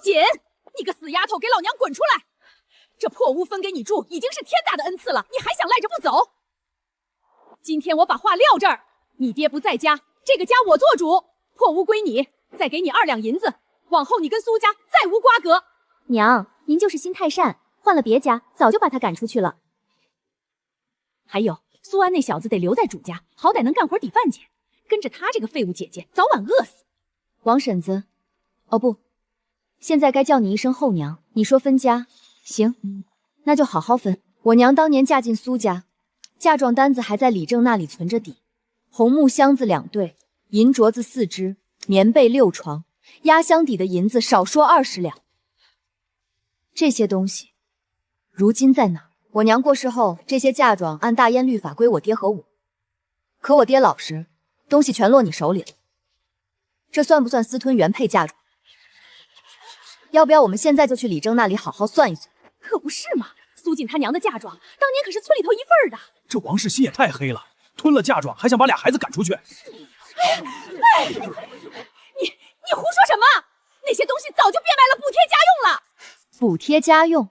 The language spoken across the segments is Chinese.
瑾，你个死丫頭，給老娘滾出來！這破屋分給你住，已經是天大的恩賜了，你還想賴着不走？今天我把話撂這兒，你爹不在家，這個家我做主，破屋歸你，再給你2兩銀子，往後你跟蘇家再無瓜葛。娘，您就是心太善，換了別家，早就把他趕出去了。還有蘇安那小子得留在主家，好歹能幹活抵飯錢，跟着他這個廢物姐姐，早晚餓死。王嬸子，哦不，現在該叫你一聲後娘。你說分家，行，那就好好分。我娘當年嫁進蘇家，嫁妝單子還在李正那裡存着底，紅木箱子2對，銀鐲子4隻，棉被6床，壓箱底的銀子少說20兩。這些東西如今在哪？我娘過世後，這些嫁妝按大燕律法歸我爹和我，可我爹老實，東西全落你手裡了。這算不算私吞原配嫁妝？要不要我們現在就去李正那裡好好算一算？可不是嘛，蘇瑾他娘的嫁妝，當年可是村裡頭一份的。這王氏心也太黑了，吞了嫁妝還想把倆孩子趕出去。你胡說什麼？那些東西早就變賣了補貼家用了。補貼家用？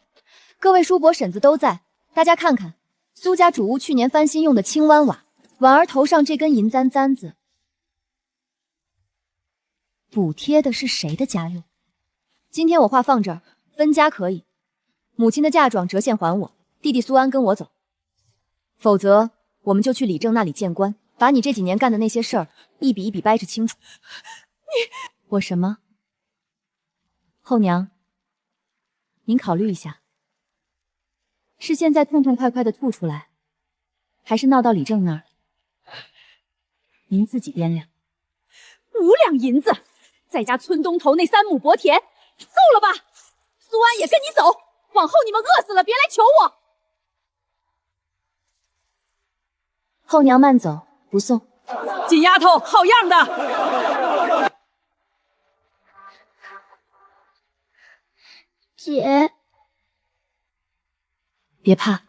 各位叔伯嬸子都在，大家看看，蘇家主屋去年翻新用的青灣瓦，婉兒頭上這根銀簪簪子，補貼的是誰的家用？今天我話放這兒，分家可以，母親的嫁妝折現還我，弟弟蘇安跟我走，否則我們就去李正那裡見官，把你這幾年幹的那些事兒一筆一筆掰扯清楚。我什麼？後娘，您考慮一下，是現在痛痛快快的吐出來，還是鬧到李正那兒？您自己掂量。5兩銀子，再加村東頭那3畝薄田，夠了吧？蘇安也跟你走，往後你們餓死了別來求我。後娘慢走，不送。緊丫頭，好樣的！姐，別怕，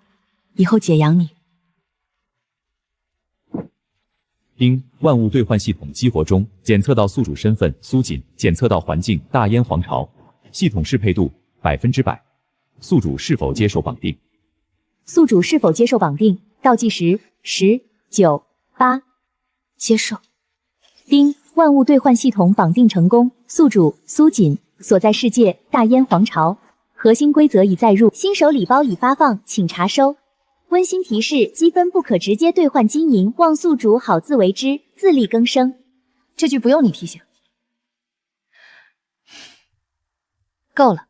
以後姐養你。丁，萬物兌換系統激活中，檢測到宿主身份蘇瑾，檢測到環境大燕皇朝，系統適配度100%，宿主是否接受綁定？宿主是否接受綁定？倒計時10、9、8，接受。丁，萬物兌換系統綁定成功，宿主蘇瑾，所在世界大燕皇朝，核心規則已載入，新手禮包已發放，請查收。溫馨提示：積分不可直接兌換金銀，望宿主好自為之，自力更生。這句不用你提醒。夠了。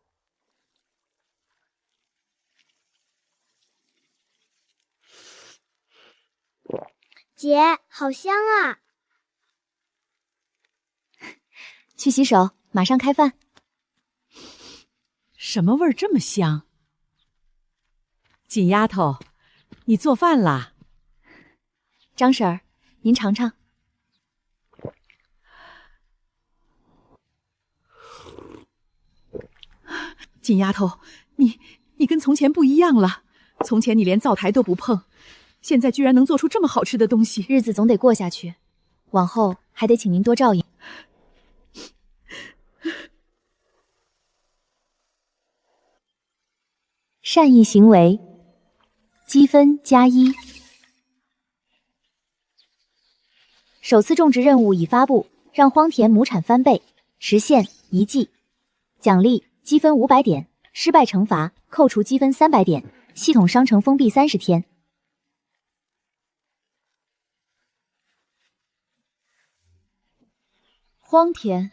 姐，好香啊！去洗手，馬上開飯。什麼味兒這麼香？緊丫頭，你做飯啦？張嬸兒，您嘗嘗。緊丫頭，你跟從前不一樣了。從前你連灶台都不碰，現在居然能做出這麼好吃的東西。日子總得過下去，往後還得請您多照應。善意行為，積分+1。首次種植任務已發布，讓荒田畝產翻倍，時限1季。獎勵積分500點，失敗懲罰扣除積分300點，系統商城封閉30天。荒田？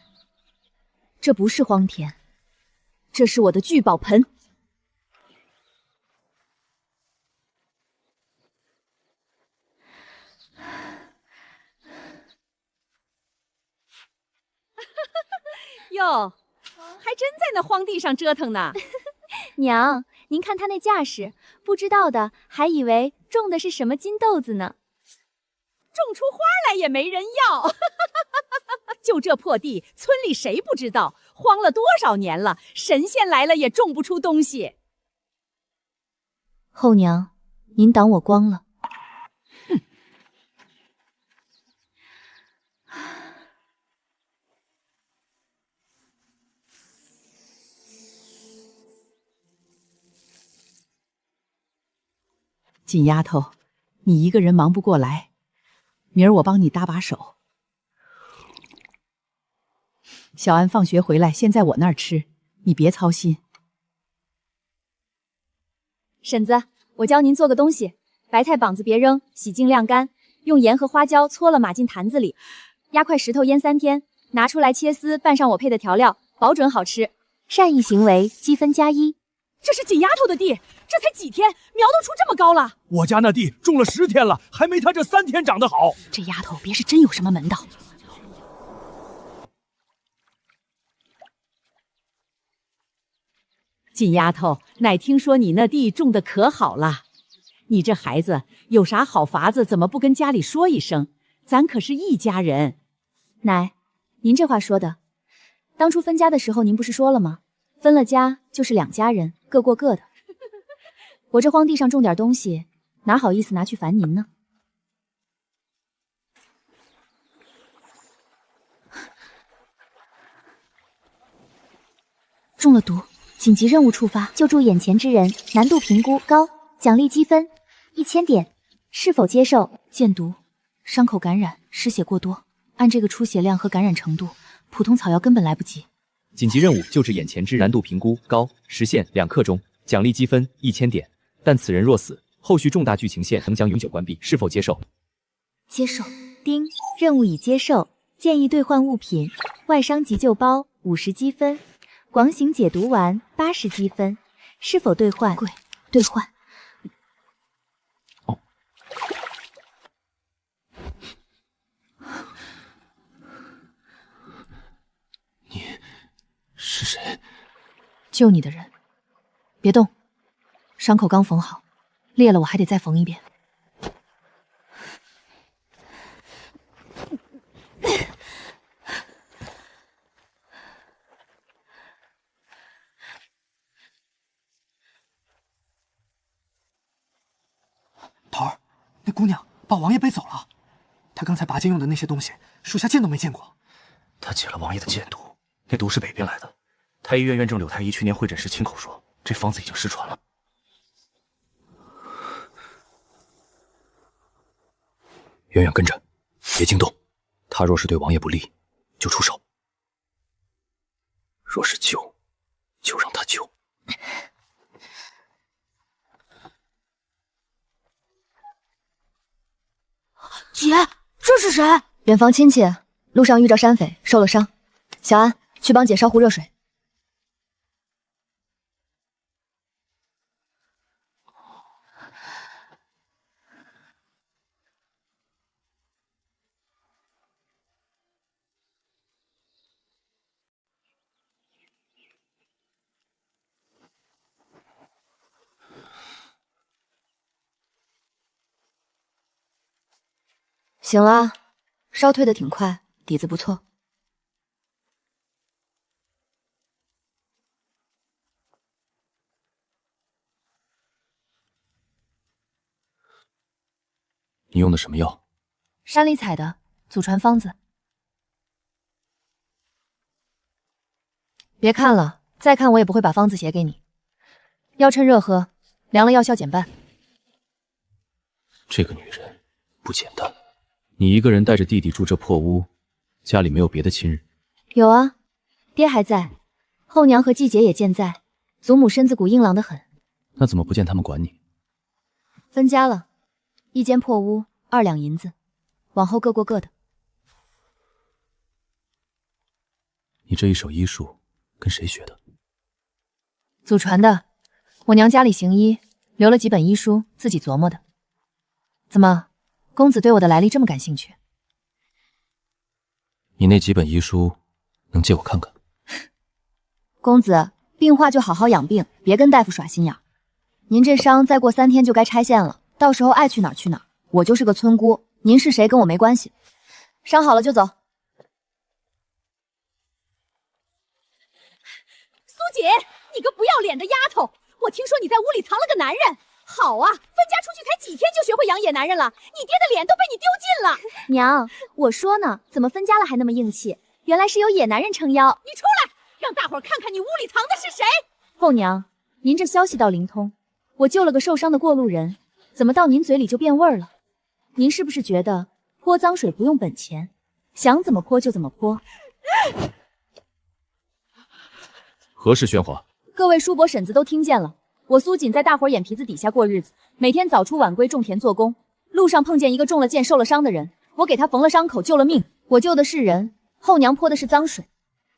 這不是荒田，這是我的聚寶盆。喲，還真在那荒地上折騰呢。娘，您看他那架勢，不知道的還以為種的是什麼金豆子呢。種出花來也沒人要。就這破地，村裡誰不知道？荒了多少年了，神仙來了也種不出東西。後娘，您擋我光了。哼。锦丫頭，你一个人忙不过来，明儿我帮你搭把手。小安放学回来先在我那儿吃，你別操心。婶子，我教您做个東西，白菜膀子別扔，洗淨晾乾，用鹽和花椒搓了碼進壇子裡，壓塊石頭醃3天，拿出來切絲，拌上我配的調料，保準好吃。善意行為積分+1。這是錦丫頭的地，這才幾天，苗都出這麼高了。我家那地種了10天了，還沒他這3天長得好。這丫頭別是真有什麼門道。锦丫頭，奶聽說你那地種的可好了，你這孩子有啥好法子，怎麼不跟家裡說一聲？咱可是一家人。奶，您這話說的，當初分家的時候您不是說了嗎？分了家就是2家人，各過各的。我這荒地上種點東西，哪好意思拿去煩您呢？中了毒，緊急任務觸發，救助眼前之人，難度評估高，獎勵積分1000點，是否接受？見毒，傷口感染，失血過多，按這個出血量和感染程度，普通草藥根本來不及。緊急任務救治眼前之人，難度評估高，時限2刻鐘，獎勵積分1000點，但此人若死，後續重大劇情線仍將永久關閉，是否接受？接受。丁，任務已接受，建議兌換物品：外傷急救包50積分，廣醒解毒丸80積分，是否兌換？貴，兌換。哦。你是誰？救你的人。別動，傷口剛縫好，裂了我還得再縫一遍。头兒，那姑娘把王爺背走了。她剛才拔劍用的那些東西，屬下見都沒見過。他解了王爺的劍毒，那毒是北邊來的。太醫院院正柳太醫去年會診時親口說，這方子已經失傳了。遠遠跟着，別驚動。他若是對王爺不利，就出手；若是救，就讓他救。姐，這是誰？遠房親戚，路上遇着山匪，受了傷。小安，去幫姐燒壺熱水。行了，燒退的挺快，底子不錯。你用的什麼藥？山裡採的，祖傳方子。別看了，再看我也不會把方子寫給你。要趁熱喝，涼了藥效減半。這個女人不簡單。你一個人帶着弟弟住這破屋，家裡沒有別的親人？有啊，爹還在，後娘和季姐也健在，祖母身子骨硬朗得很。那怎麼不見他們管你？分家了，一間破屋2兩銀子，往後各過各的。你這一手醫術跟誰學的？祖傳的，我娘家裡行醫，留了幾本醫書，自己琢磨的。怎麼？公子對我的來歷這麼感興趣？你那幾本醫書能借我看看？公子，病化就好好養病，別跟大夫耍心眼。您這傷再過3天就該拆線了，到時候愛去哪兒去哪兒。我就是個村姑，您是誰跟我沒關係。傷好了就走。蘇姐，你個不要臉的丫頭！我聽說你在屋裡藏了個男人。好啊，分家出去才幾天就學會養野男人了，你爹的臉都被你丟盡了。娘，我說呢，怎麼分家了還那麼硬氣？原來是有野男人撐腰。你出來，讓大夥看看你屋裡藏的是誰。後娘，您這消息倒靈通，我救了個受傷的過路人，怎么到您嘴裡就变味兒了？您是不是觉得泼髒水不用本錢，想怎麼潑就怎麼潑？何事喧嘩？各位叔伯嬸子都聽見了，我蘇錦在大夥眼皮子底下過日子，每天早出晚歸種田做工，路上碰見一個中了箭受了傷的人，我給他縫了傷口救了命。我救的是人，後娘潑的是髒水，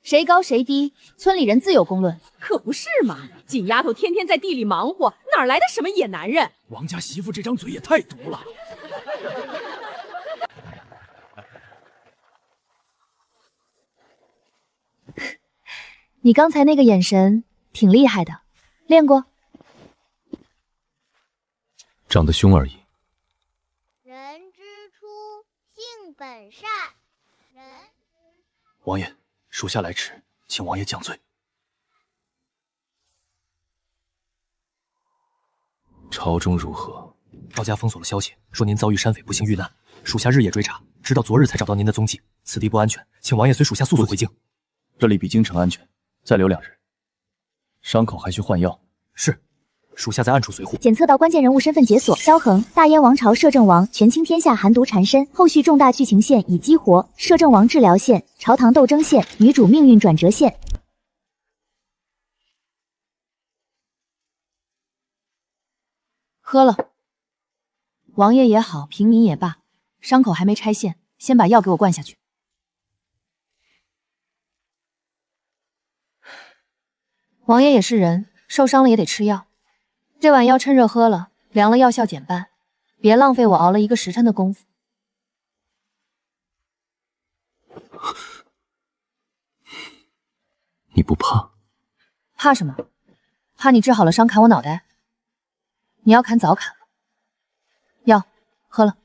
誰高誰低，村裡人自有公論。可不是嘛，緊丫頭天天在地裡忙活，哪來的什麼野男人？王家媳婦這張嘴也太毒了。你剛才那個眼神挺厲害的，練過？長得兇而已。人之初，性本善。王爺，屬下來遲，請王爺降罪。朝中如何？趙家封鎖了消息，說您遭遇山匪不幸遇難，屬下日夜追查，直到昨日才找到您的蹤跡。此地不安全，請王爺隨屬下速速回京。這裡比京城安全，再留2日。傷口還需換藥。是，屬下在暗處隨護。檢測到關鍵人物身份解鎖，蕭恆，大燕王朝攝政王，權傾天下，寒毒纏身。後續重大劇情線已激活，攝政王治療線、朝堂鬥爭線、女主命運轉折線。喝了。王爺也好，平民也罷，傷口還沒拆線，先把藥給我灌下去。王爺也是人，受傷了也得吃藥。這碗藥趁熱喝了，涼了藥效減半，別浪費我熬了1個時辰的功夫。你不怕？怕什麼？怕你治好了傷砍我腦袋？你要砍早砍了。藥喝了，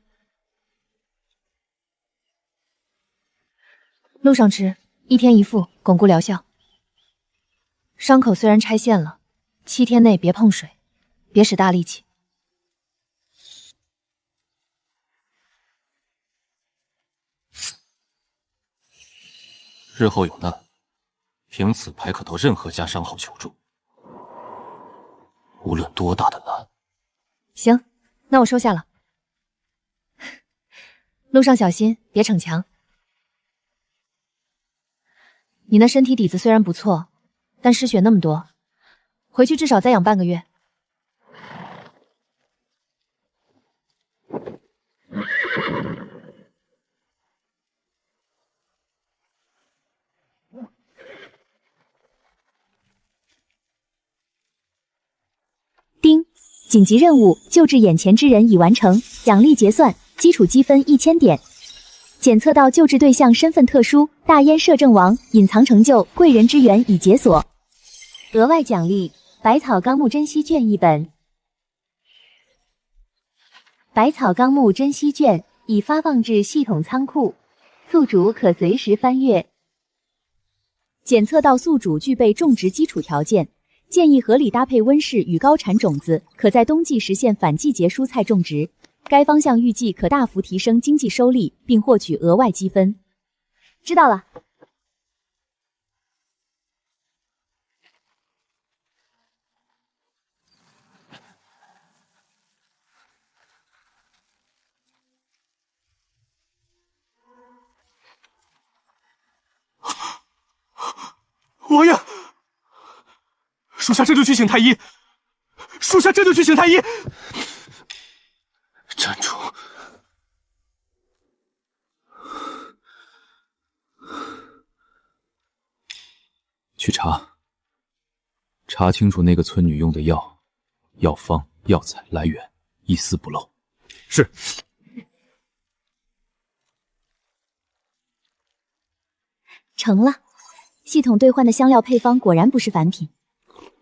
路上吃，1天1副，鞏固療效。傷口雖然拆線了，7天內別碰水，別使大力氣。日後有難，憑此牌可到任何家商號求助，無論多大的難。行，那我收下了。路上小心，別逞強。你那身體底子雖然不錯，但失血那麼多，回去至少再養半個月。叮，緊急任務，救治眼前之人已完成，獎勵結算，基礎積分1000點。檢測到救治對象身份特殊，大燕攝政王，隱藏成就，貴人之緣已解鎖。額外獎勵，百草綱目珍稀卷1本。百草綱目珍稀卷已發放至系統倉庫，宿主可隨時翻閱。檢測到宿主具備種植基礎條件，建議合理搭配溫室與高產種子，可在冬季實現反季節蔬菜種植。該方向預計可大幅提升經濟收益，並獲取額外積分。知道了。王爺，屬下這就去請太醫。屬下這就去請太醫。站住！去查清楚那個村女用的藥、藥方、藥材來源，一絲不漏。是。成了，系統兌換的香料配方果然不是凡品。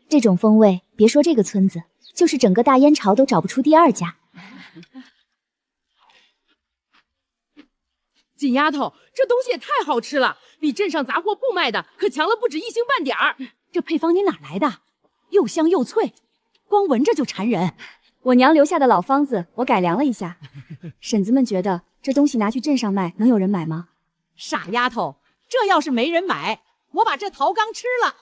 這種風味，別說這個村子，就是整個大燕朝都找不出第2家。緊丫頭，這東西也太好吃了，比鎮上雜貨鋪賣的可強了不止1星半點兒。這配方你哪來的？又香又脆，光聞着就饞人。我娘留下的老方子，我改良了一下。嬸子們覺得這東西拿去鎮上賣，能有人買嗎？傻丫頭，這要是沒人買，我把這桃缸吃了。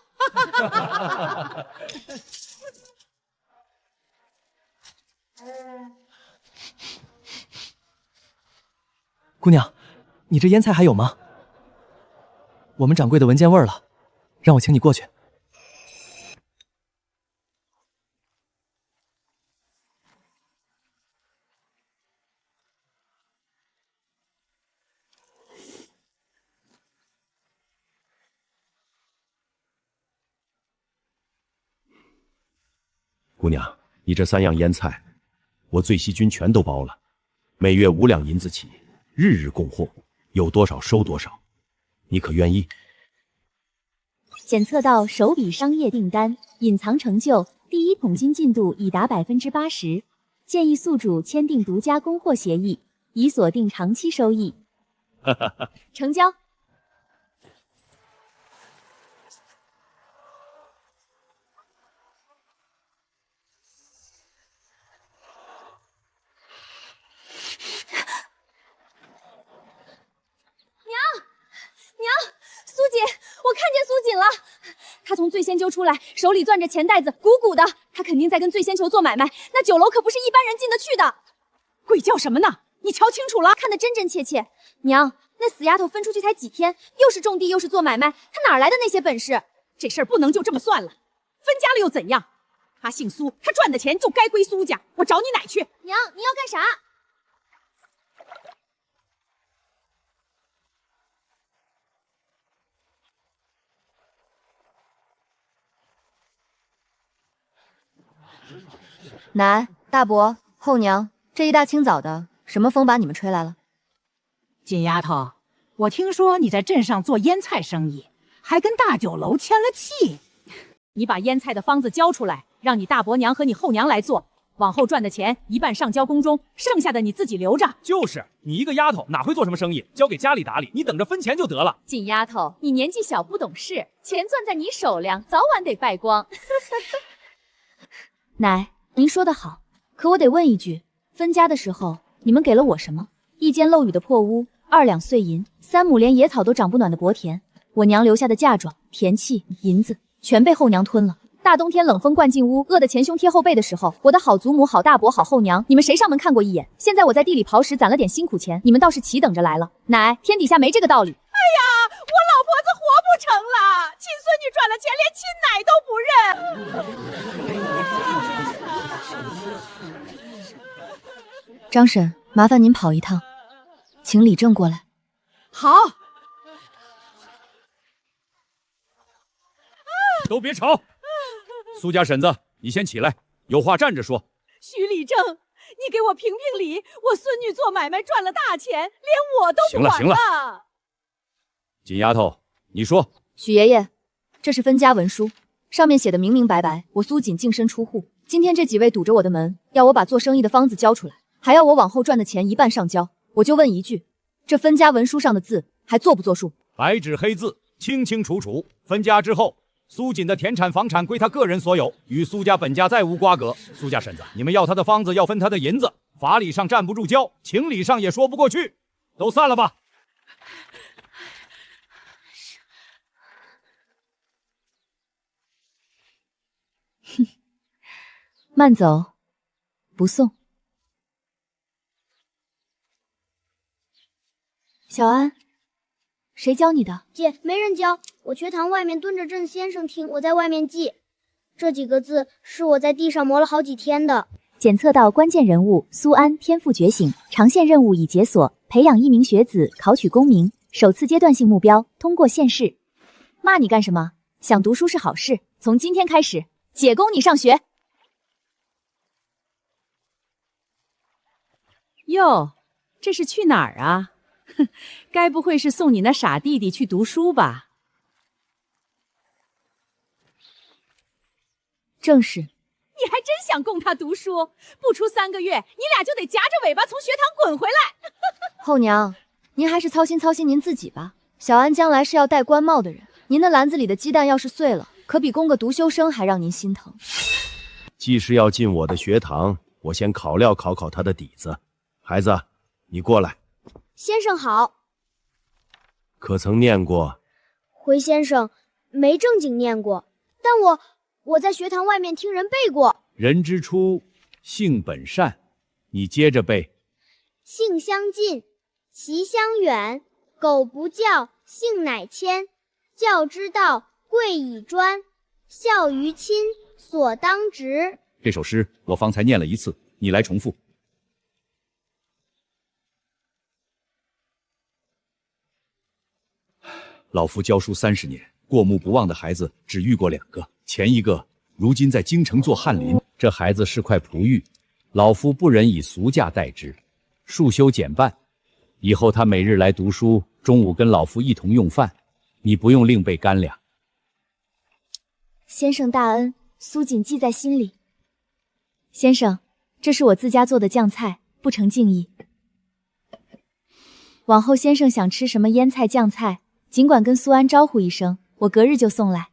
姑娘，你这腌菜还有吗？我们掌柜的闻见味儿了，让我请你过去。姑娘，你这3样腌菜，我醉西军全都包了，每月5两银子起，日日供货，有多少收多少，你可愿意？检测到首筆商業訂單，隱藏成就，第1桶金進度已達80%，建議宿主簽訂獨家供貨協議，以鎖定長期收益。成交。苏锦，我看见苏锦了，他从醉仙丘出来，手裡攥着錢袋子，鼓鼓的，他肯定在跟醉仙球做買賣。那酒樓可不是一般人進得去的。鬼叫什麼呢？你瞧清楚了，看得真真切切。娘，那死丫頭分出去才幾天，又是種地又是做買賣，她哪來的那些本事？這事兒不能就這麼算了，分家了又怎樣？他姓蘇，他賺的錢就該歸蘇家。我找你奶去。娘，你要幹啥？奶、大伯、后娘，這一大清早的，什麼風把你們吹來了？金丫頭，我聽說你在鎮上做醃菜生意，還跟大酒樓簽了契。你把醃菜的方子交出來，讓你大伯娘和你後娘來做，往後賺的錢一半上交宮中，剩下的你自己留着。就是你一個丫頭哪會做什麼生意，交給家裡打理，你等着分錢就得了。緊丫頭，你年紀小不懂事，錢攥在你手量，早晚得敗光。奶，您說得好，可我得問一句，分家的時候你們給了我什麼？1間漏雨的破屋，2兩碎銀，3畝連野草都長不暖的薄田，我娘留下的嫁妝、田契、銀子全被後娘吞了。大冬天冷風灌進屋，餓得前胸貼後背的時候，我的好祖母、好大伯、好後娘，你們誰上門看過一眼？現在我在地裡刨食攢了點辛苦錢，你們倒是齊等着來了。奶，天底下沒這個道理。哎呀，我老婆子活不成了，親孫女賺了錢，連親奶都不認。張嬸，麻煩您跑一趟，請李正過來。好。都別吵！蘇家嬸子，你先起來，有話站着說。徐李正，你給我評評理，我孫女做買賣賺了大錢，連我都不管了。行了。金丫頭，你說。許爺爺，這是分家文書，上面寫的明明白白，我蘇錦淨身出戶。今天這幾位堵着我的門，要我把做生意的方子交出來，還要我往後賺的錢一半上交。我就問一句，這分家文書上的字還作不作數？白紙黑字，清清楚楚。分家之後，蘇錦的田產房產歸他個人所有，與蘇家本家再無瓜葛。蘇家嬸子，你們要他的方子，要分他的銀子，法理上站不住腳，情理上也說不過去，都散了吧。哼，慢走，不送。小安，誰教你的？姐，沒人教，我學堂外面蹲着鄭先生聽，我在外面記。這幾個字是我在地上磨了好幾天的。檢測到關鍵人物蘇安天賦覺醒，長線任務已解鎖，培養1名學子，考取功名，首次階段性目標通過縣試。罵你幹什麼？想讀書是好事，從今天開始，姐供你上學。喲，這是去哪兒啊？哼，該不會是送你那傻弟弟去讀書吧？正是。你還真想供他讀書？不出3個月，你倆就得夾着尾巴從學堂滾回來。後娘，您還是操心操心您自己吧。小安將來是要戴官帽的人，您的籃子裡的雞蛋要是碎了，可比供個獨修生還讓您心疼。既是要進我的學堂，我先考料考考他的底子。孩子，你過來。先生好。可曾念過？回先生，沒正經念過，但我在學堂外面聽人背過。人之初，性本善。你接着背。性相近，習相遠，苟不教，性乃遷。教之道，貴以專。孝於親，所當執。这首詩我方才念了一次，你来重複。老夫教書30年，過目不忘的孩子只遇過2個，前一個如今在京城做翰林，這孩子是塊璞玉，老夫不忍以俗價待之，束修減半。以後他每日來讀書，中午跟老夫一同用飯，你不用另備乾糧。先生大恩，蘇瑾記在心裡。先生，這是我自家做的醬菜，不成敬意。往後先生想吃什麼醃菜醬菜，儘管跟蘇安招呼一聲，我隔日就送來。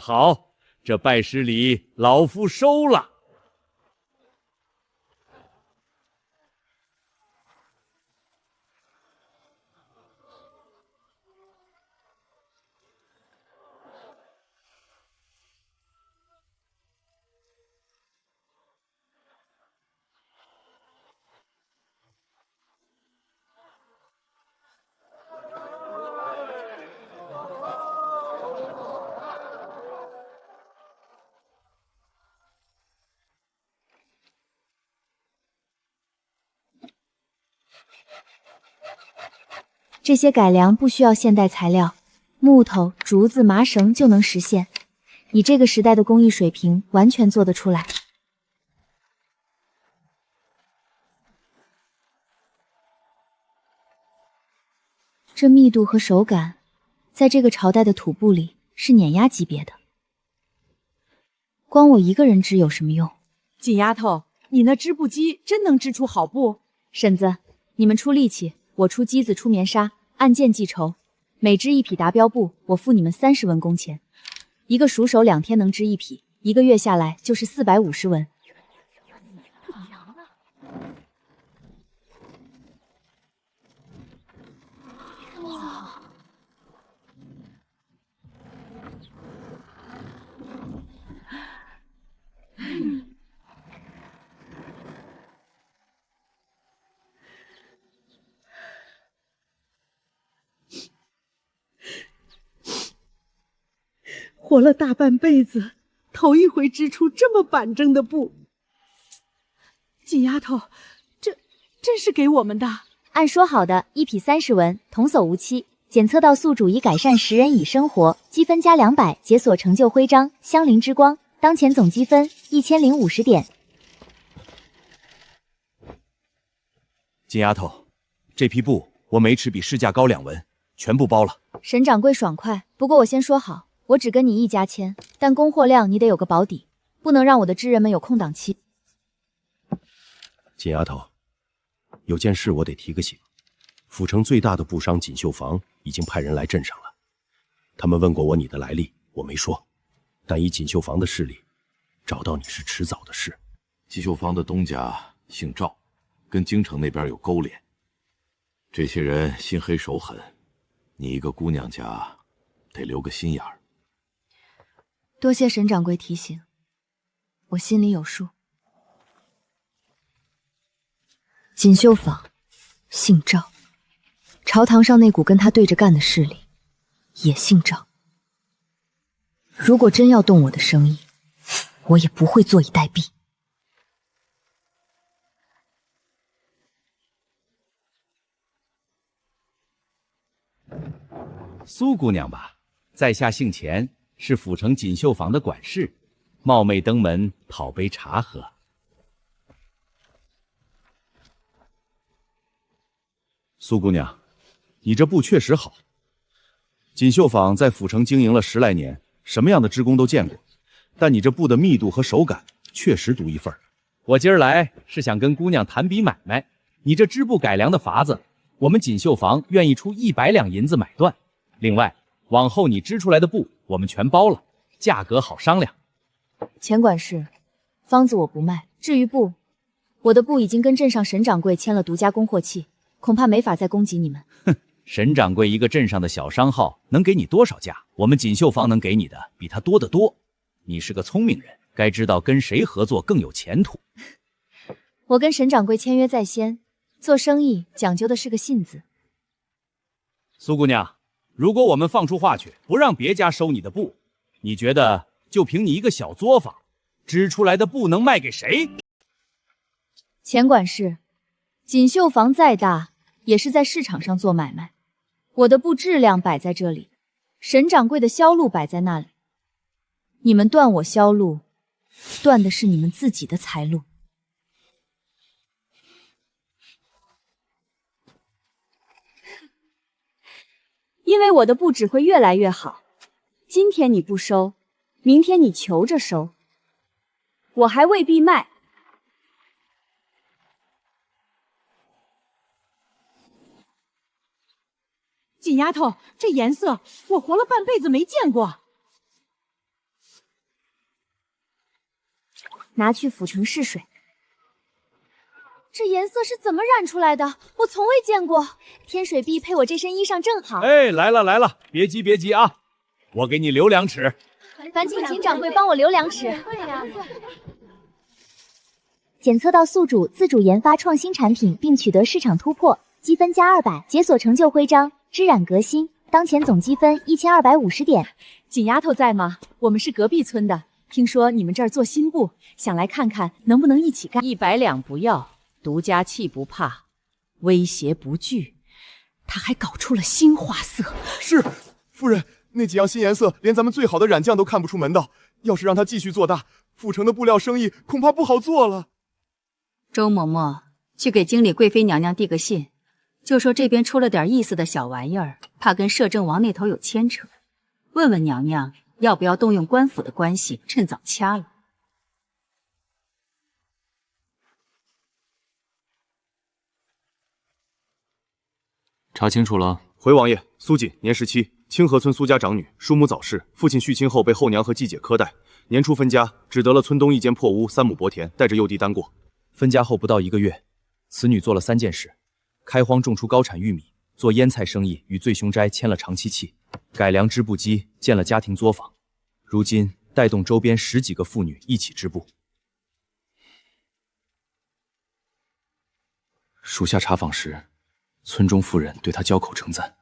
好，這拜師禮老夫收了。這些改良不需要現代材料，木頭、竹子、麻繩就能實現。以這個時代的工藝水平，完全做得出來。這密度和手感，在這個朝代的土布裡是碾壓級別的。光我一個人織有什麼用？锦丫頭，你那織布機真能織出好布？婶子，你們出力氣，我出机子出棉纱，按件计酬。每織1匹達標布，我付你們30文工錢。一個熟手2天能織1匹，1個月下來就是450文。活了大半輩子，頭一回織出這麼板正的布。錦丫頭，這是給我們的。按說好的，1匹30文，童叟無欺。檢測到宿主已改善食人蚁生活，積分加200，解鎖成就徽章香菱之光，當前總積分1050點。金丫頭，這批布我每尺比市價高2文，全部包了。沈掌櫃爽快，不過我先說好，我只跟你一家簽，但供貨量你得有個保底，不能讓我的織人們有空檔期。金丫頭，有件事我得提個醒。府城最大的布商锦繡坊已經派人來鎮上了，他們問過我你的來歷，我沒說，但以錦繡坊的勢力，找到你是遲早的事。錦繡坊的東家姓趙，跟京城那邊有勾連，這些人心黑手狠，你一個姑娘家得留個心眼兒。多謝沈掌櫃提醒，我心裡有數。錦繡坊姓趙，朝堂上那股跟他對着幹的勢力也姓趙。如果真要動我的生意，我也不會坐以待斃。蘇姑娘吧，在下姓錢，是府城錦繡坊的管事，冒昧登門討杯茶喝。蘇姑娘，你這布確實好。錦繡坊在府城經營了10來年，什麼樣的織工都見過，但你這布的密度和手感確實獨一份。我今兒來是想跟姑娘談筆買賣，你這織布改良的法子，我們錦繡坊願意出100兩銀子買斷。另外，往後你織出來的布我們全包了，價格好商量。錢管事，方子我不賣。至於布，我的布已經跟鎮上沈掌櫃簽了獨家供貨契，恐怕沒法再供給你們。哼，沈掌櫃一個鎮上的小商號，能給你多少價？我們錦繡坊能給你的比他多得多。你是個聰明人，該知道跟誰合作更有前途。我跟沈掌櫃簽約在先，做生意講究的是個信字。蘇姑娘，如果我們放出话去，不让別家收你的布，你覺得就憑你一個小作坊，織出來的布能賣給誰？錢管事，錦繡坊再大，也是在市場上做買賣。我的布質量擺在這裡，沈掌櫃的銷路擺在那裡。你們斷我銷路，斷的是你們自己的財路。因為我的布只會越來越好，今天你不收，明天你求着收，我還未必賣。锦丫頭，這顏色我活了半輩子沒見過。拿去府城試水。这顏色是怎麼染出來的？我從未見過。天水碧配我這身衣裳正好。哎，來了來了，別急別急啊，我給你留2尺。煩請秦掌櫃幫我留2尺。檢測到宿主自主研發創新產品並取得市場突破，積分加200，解鎖成就徽章，織染革新，當前總積分1250點。錦丫頭在嗎？我們是隔壁村的，聽說你們這兒做新布，想來看看能不能一起幹。100兩不要。獨家氣不怕，威脅不懼，他還搞出了新花色。是，夫人，那幾樣新顏色連咱們最好的染匠都看不出門道，要是讓他繼續做大，府城的布料生意恐怕不好做了。周嬷嬷，去給經理貴妃娘娘遞個信，就說這邊出了點意思的小玩意兒，怕跟攝政王那頭有牽扯，問問娘娘要不要動用官府的關係，趁早掐了。查清楚了。回王爺，蘇瑾，年17，清河村蘇家長女，叔母早逝，父親續親後被後娘和繼姐苛待，年初分家，只得了村東一間破屋3畝薄田，帶着幼弟單過。分家後不到1個月，此女做了3件事：開荒種出高產玉米，做醃菜生意，與醉凶齋簽了長期契，改良織布機，建了家庭作坊。如今帶動周邊10幾個婦女一起織布。屬下查訪時，村中婦人對她交口稱讚。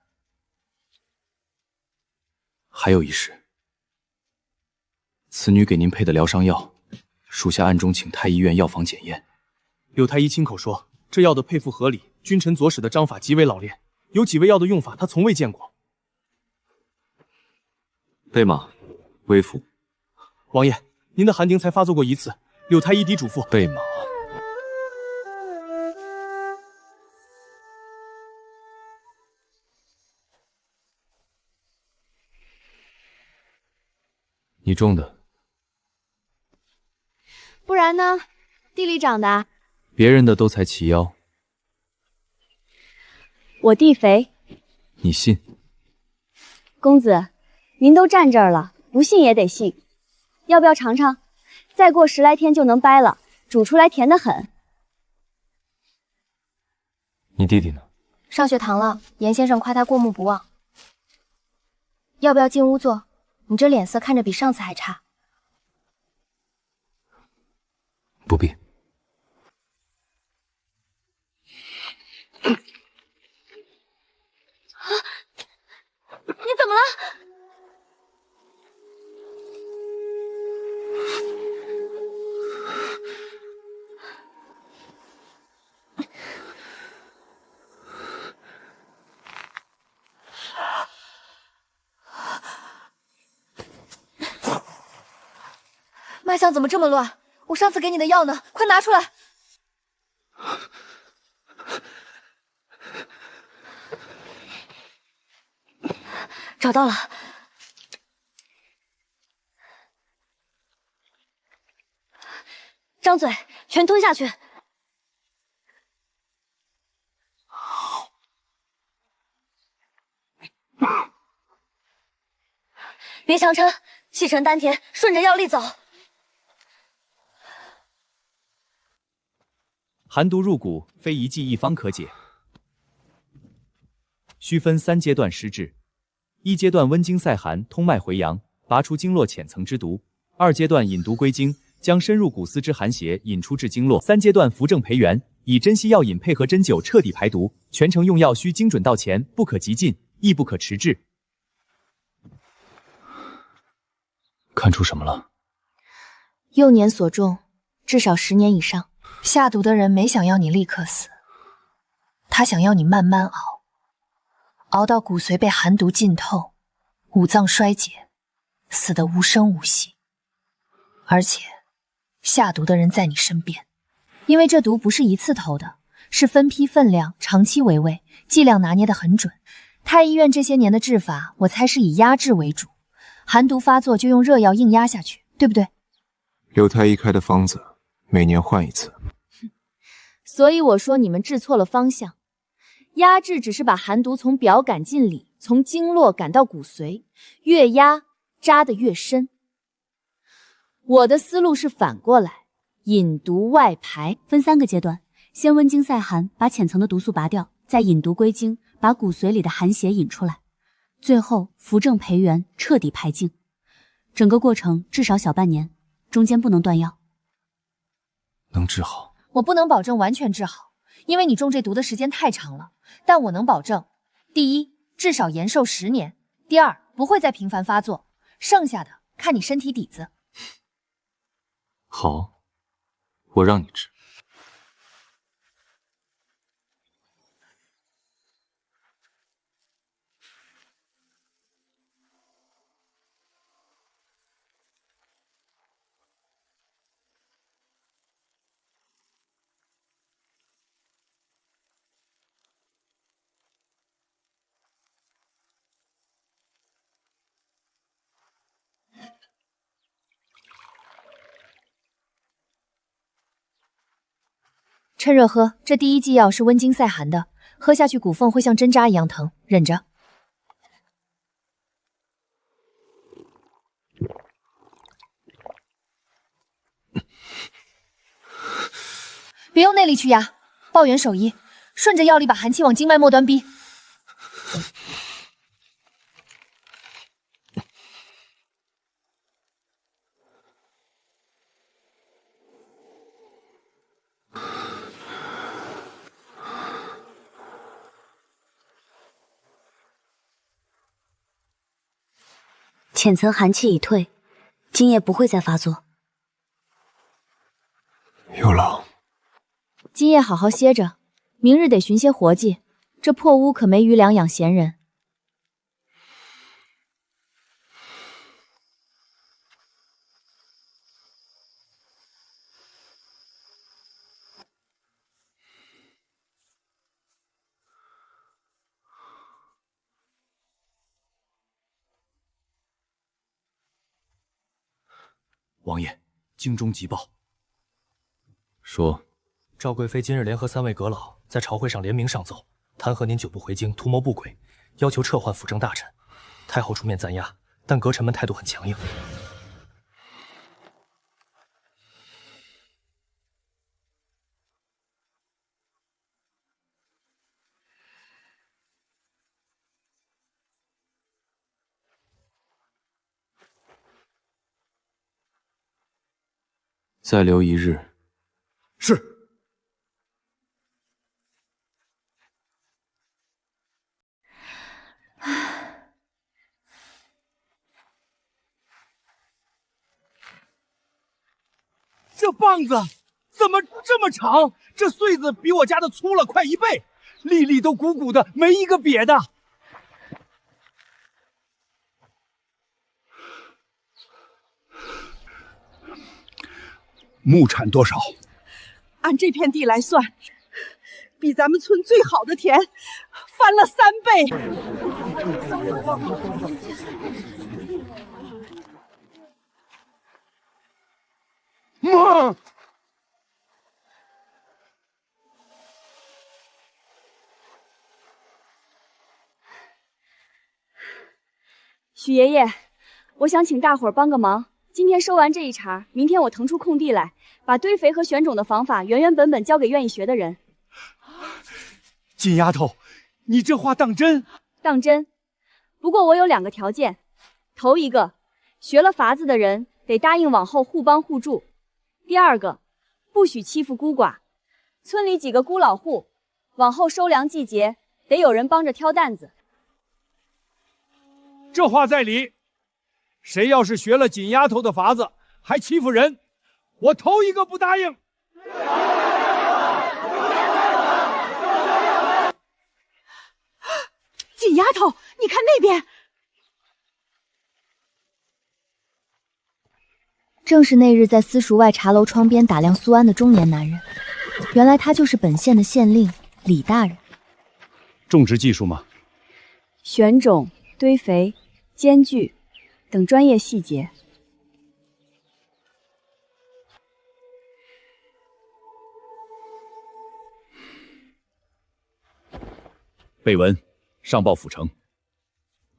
還有一事，此女給您配的療傷藥，屬下暗中請太醫院藥房檢驗。柳太醫親口說，這藥的配付合理，君臣佐使的章法極為老練，有幾味藥的用法他從未見過。備馬，微服。王爺，您的寒碇才發作過1次，柳太醫抵囑咐。備馬。你種的，不然呢？地裡長的。別人的都才齐腰，我地肥。你信？公子，您都站這兒了，不信也得信。要不要嘗嘗？再過10來天就能掰了，煮出來甜得很。你弟弟呢？上學堂了，嚴先生誇他過目不忘。要不要進屋坐？你這臉色看着比上次還差。不必。你怎么了？脉象怎麼這麼亂？我上次給你的藥呢？快拿出來！找到了。張嘴，全吞下去。別強撐，氣沉丹田，順着藥力走。寒毒入骨，非一劑一方可解，需分3階段施治。1階段溫經賽寒，通脈回陽，拔出經絡淺層之毒；2階段引毒歸經，將深入骨絲之寒邪引出至經絡；3階段扶正培元，以珍稀藥引配合針灸徹底排毒。全程用藥需精準到前，不可急進。亦不可遲滯。看出什麼了？幼年所中，至少10年以上。下毒的人沒想要你立刻死，他想要你慢慢熬，熬到骨髓被寒毒浸透，五臟衰竭，死得無聲無息。而且，下毒的人在你身邊，因為這毒不是一次投的，是分批分量，長期維味，劑量拿捏得很準。太醫院這些年的治法，我猜是以壓制為主，寒毒發作就用熱藥硬壓下去，對不對？劉太醫開的方子，每年換一次。所以我說你們治錯了方向，壓制只是把寒毒從表趕進裡，從經絡趕到骨髓，越壓扎得越深。我的思路是反過來，引毒外排，分3個階段，先溫經散寒，把淺層的毒素拔掉，再引毒歸經，把骨髓裡的寒邪引出來，最後扶正培元，徹底排淨。整個過程至少小半年，中間不能斷藥。能治好？我不能保證完全治好，因為你中这毒的時間太長了。但我能保證，第一，至少延寿10年；第二，不會再頻繁發作。剩下的看你身體底子。好，我讓你治。趁熱喝，這第一劑藥是溫經散寒的，喝下去骨縫會像針扎一樣疼，忍着。別用內力去壓，抱元守一，順着藥力把寒氣往經脈末端逼。淺層寒氣已退，今夜不會再發作。有勞。今夜好好歇着，明日得尋些活計。這破屋可沒餘糧養閒人。王爺，京中急報。說，趙貴妃今日聯合3位閣老在朝會上聯名上奏，彈劾您久不回京，圖謀不軌，要求撤換輔政大臣。太后出面暫押，但閣臣們態度很強硬。再留1日。是。这棒子怎麼這麼長？這穗子比我家的粗了快1倍，粒粒都鼓鼓的，沒一個癟的。木產多少？按這片地來算，比咱們村最好的田翻了3倍。媽！許爺爺，我想請大夥兒幫個忙。今天收完這一茬，明天我騰出空地來，把堆肥和選種的方法原原本本教給願意學的人。金丫頭，你這話當真？當真。不過我有2個條件：頭一個，學了法子的人得答應往後互幫互助；第二個，不許欺負孤寡。村裡幾個孤老戶，往後收糧季節得有人幫着挑擔子。這話在理。誰要是學了锦丫头的法子，還欺負人，我头一個不答應。锦丫头，你看那邊。正是那日在私塾外茶楼窗邊打量蘇安的中年男人，原来他就是本縣的县令李大人。種植技術嗎？選種、堆肥、間距等專業細節。备文上報府城，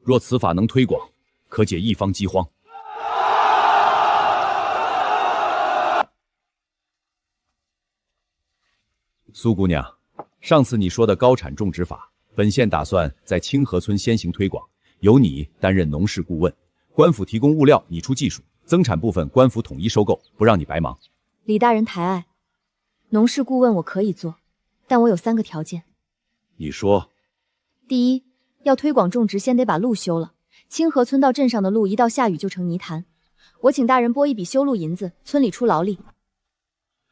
若此法能推廣，可解一方饑荒。蘇姑娘，上次你說的高產種植法，本縣打算在清河村先行推廣，由你擔任農事顧問，官府提供物料，你出技術，增產部分官府統一收購，不讓你白忙。李大人抬愛，農事顧問我可以做，但我有3個條件。你說。第一，要推廣種植，先得把路修了。清河村到鎮上的路，一到下雨就成泥潭。我請大人撥一筆修路銀子，村里出勞力。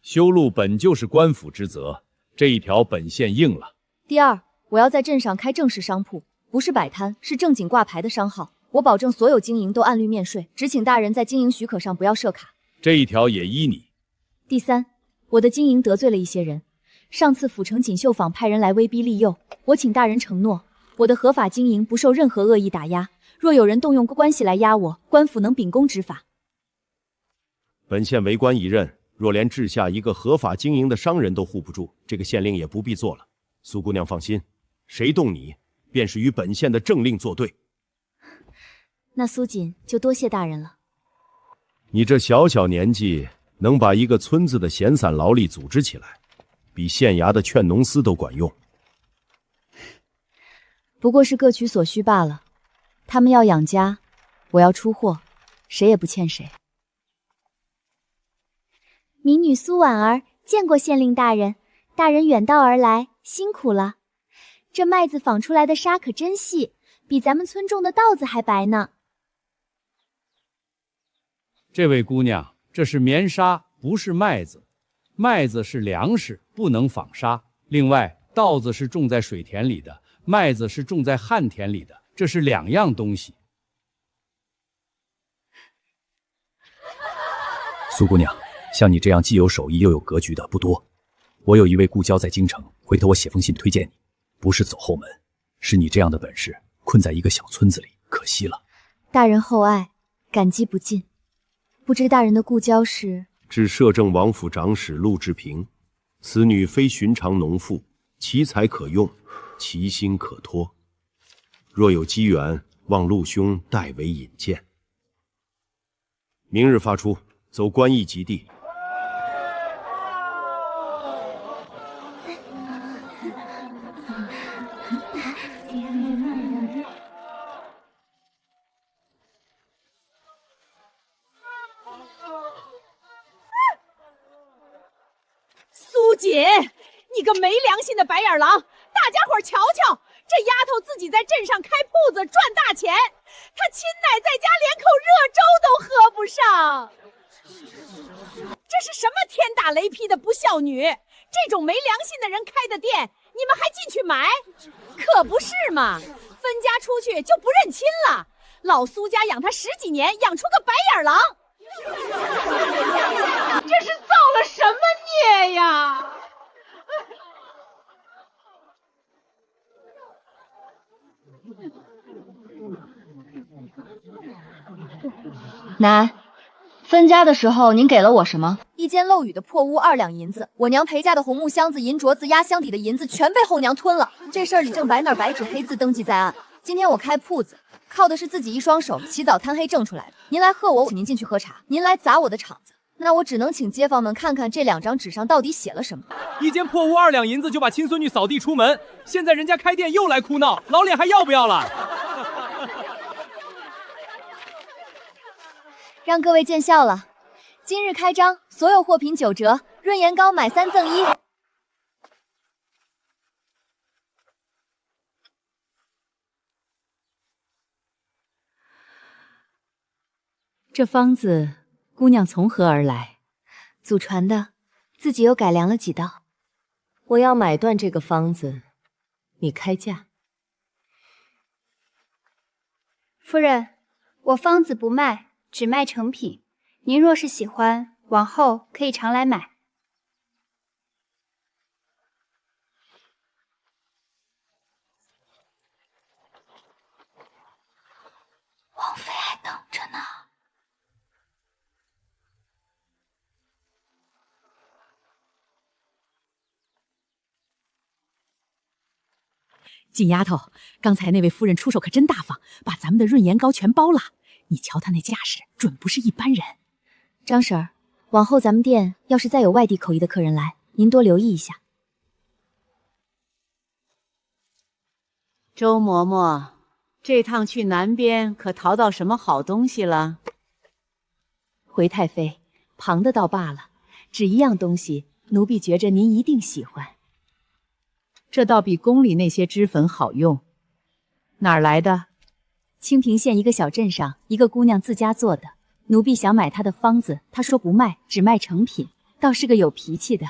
修路本就是官府之責，這一條本縣應了。第二，我要在鎮上開正式商鋪，不是擺攤，是正經掛牌的商號。我保證所有經營都按律面稅，只請大人在經營許可上不要設卡。這一條也依你。第三，我的經營得罪了一些人。上次府城錦繡坊派人來威逼利誘，我請大人承諾，我的合法經營不受任何惡意打壓。若有人動用關係來壓我，官府能秉公執法。本縣為官一任，若連治下一個合法經營的商人都護不住，這個縣令也不必做了。蘇姑娘放心，誰動你，便是與本縣的政令作對。那蘇錦就多謝大人了。你這小小年紀，能把一個村子的閒散勞力組織起來，比縣衙的勸農司都管用。不過是各取所需罷了。他們要養家，我要出貨，誰也不欠誰。民女蘇婉兒見過縣令大人，大人遠道而來，辛苦了。這麥子紡出來的紗可真細，比咱們村種的稻子還白呢。這位姑娘，這是棉紗，不是麥子。麥子是糧食，不能紡紗。另外，稻子是種在水田裡的，麥子是種在旱田裡的，這是2樣東西。蘇姑娘，像你這樣既有手藝又有格局的不多。我有一位故交在京城，回頭我寫封信推薦你。不是走後門，是你這樣的本事，困在一個小村子裡，可惜了。大人厚愛，感激不盡。不知大人的故交是？至摄政王府長史陆志平，此女非尋常農婦，其才可用，其心可托。若有機緣，望陸兄代為引薦。明日發出，走官驛及第。蘇锦，你個沒良心的白眼狼！大家伙瞧瞧，這丫頭自己在鎮上開鋪子賺大錢，她親奶在家連口熱粥都喝不上。這是什麼天打雷劈的不孝女？這種沒良心的人開的店，你們還進去買？可不是嘛！分家出去就不認親了。老蘇家養她10幾年，養出個白眼狼。這是造了什麼孽呀！奶，分家的时候您給了我什麼？一間漏雨的破屋2兩銀子，我娘陪嫁的紅木箱子、銀鐲子、壓箱底的銀子全被後娘吞了。這事兒李正白那兒白紙黑字登記在案。今天我開鋪子，靠的是自己一雙手起早貪黑掙出來的。您來賀我，您進去喝茶；您來砸我的場子，那我只能請街坊們看看這2張紙上到底寫了什麼。一間破屋2兩銀子就把親孫女掃地出門，現在人家開店又來哭鬧，老臉還要不要了？讓各位見笑了，今日開張，所有貨品9折，潤顏膏買3贈1。這方子姑娘從何而来？祖傳的，自己又改良了幾道。我要买断这个方子，你開價。夫人，我方子不賣，只賣成品。您若是喜歡，往後可以常來買。王妃還等着呢。锦丫头，刚才那位夫人出手可真大方，把咱们的润颜膏全包了。你瞧她那架势，准不是一般人。张婶儿，往後咱們店要是再有外地口音的客人來，您多留意一下。周嬷嬷，這趟去南邊可淘到什麼好東西了？回太妃，旁的倒罷了，只一樣東西，奴婢覺着您一定喜歡。這倒比宮裡那些脂粉好用。哪兒來的？清平縣一個小鎮上，一個姑娘自家做的。奴婢想買她的方子，她說不賣，只賣成品，倒是個有脾氣的。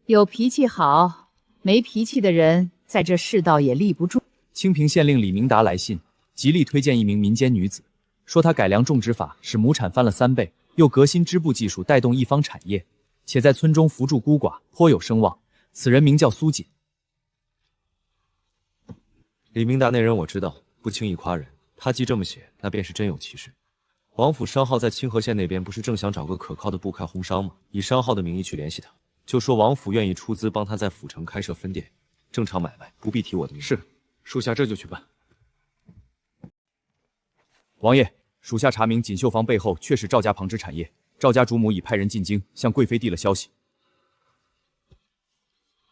有脾氣好，沒脾氣的人在這世道也立不住。清平縣令李明達來信，極力推薦一名民間女子，說她改良種植法，使畝產翻了3倍，又革新織布技術，帶動一方產業，且在村中扶助孤寡，頗有聲望。此人名叫蘇瑾。李明達那人我知道，不輕易誇人。他既這麼寫，那便是真有其事。王府商號在清河縣那邊不是正想找個可靠的布開紅商嗎？以商號的名義去聯繫他，就說王府願意出資幫他在府城開設分店，正常買賣，不必提我的名。是，屬下這就去辦。王爺，屬下查明錦繡坊背後確是趙家旁支產業，趙家主母已派人進京向貴妃遞了消息。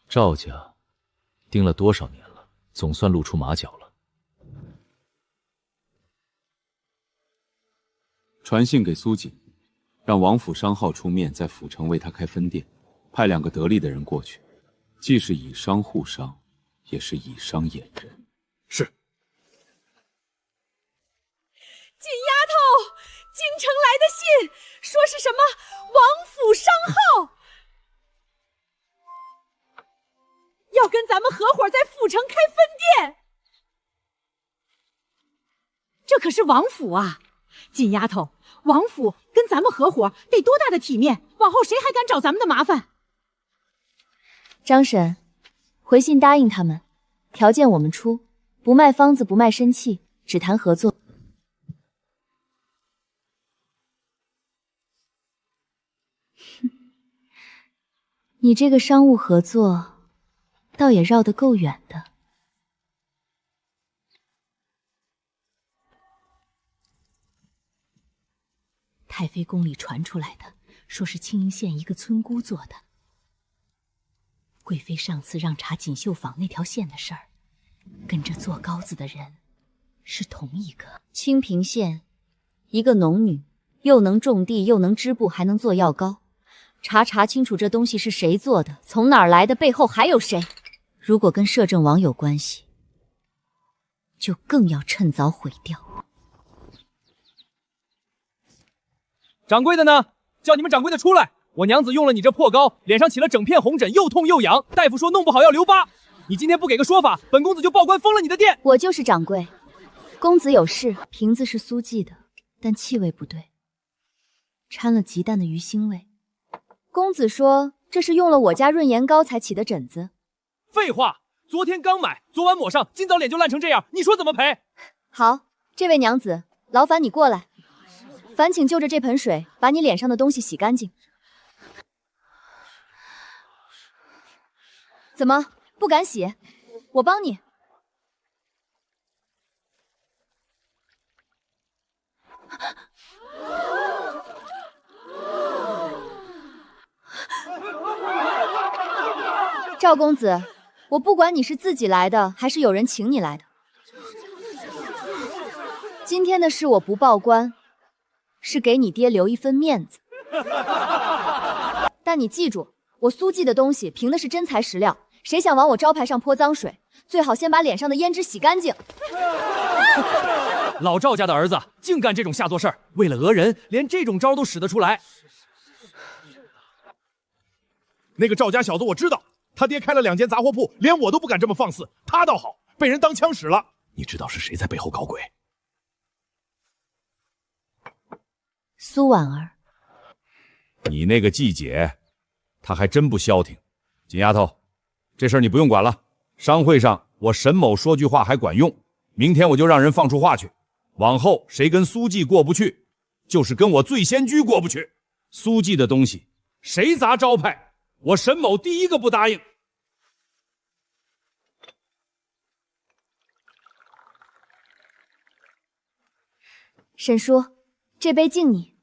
趙家盯了多少年了，總算露出馬腳了。傳信給蘇瑾，讓王府商號出面在府城為他開分店，派2個得力的人過去，既是以商護商，也是以商掩人。是。錦丫頭，京城來的信，說是什麼王府商號，要跟咱們合夥在府城開分店。這可是王府啊，錦丫頭。王府跟咱們合夥得多大的體面，往後誰還敢找咱們的麻煩？張嬸，回信答應他們，條件我們出，不賣方子，不賣身契，只談合作。你這個商務合作，倒也繞得夠遠的。太妃宮裡傳出來的，說是青雲縣一個村姑做的。貴妃上次讓查錦繡坊那條線的事兒，跟着做膏子的人是同一個。清平縣一個農女，又能種地，又能織布，還能做藥膏。查清楚這東西是誰做的，從哪兒來的，背後還有誰。如果跟攝政王有關係，就更要趁早毀掉。掌櫃的呢？叫你們掌櫃的出來！我娘子用了你這破膏，臉上起了整片紅疹，又痛又癢。大夫說弄不好要留疤。你今天不給個說法，本公子就報官封了你的店。我就是掌櫃。公子有事，瓶子是蘇記的，但氣味不對，摻了極淡的魚腥味。公子說這是用了我家潤顏膏才起的疹子。廢話，昨天剛買，昨晚抹上，今早臉就爛成這樣，你說怎麼賠？好，這位娘子，勞煩你過來。煩請就着這盆水，把你臉上的東西洗乾淨。怎麼不敢洗？我幫你。趙公子，我不管你是自己來的，還是有人請你來的。今天的事我不報官。是給你爹留一分面子，但你記住，我蘇記的東西憑的是真材實料，誰想往我招牌上潑髒水，最好先把臉上的胭脂洗乾淨。老赵家的兒子竟幹這種下作事兒，為了訛人，連這種招都使得出來。那個趙家小子我知道，他爹開了2間雜貨鋪，連我都不敢這麼放肆。他倒好，被人當槍使了。你知道是誰在背後搞鬼？蘇婉兒，你那個季姐，她還真不消停。锦丫头，这事儿你不用管了。商會上我沈某說句話還管用，明天我就讓人放出話去。往後誰跟蘇記過不去，就是跟我醉仙居過不去。蘇記的東西，誰砸招牌，我沈某第一個不答應。沈叔，這杯敬你。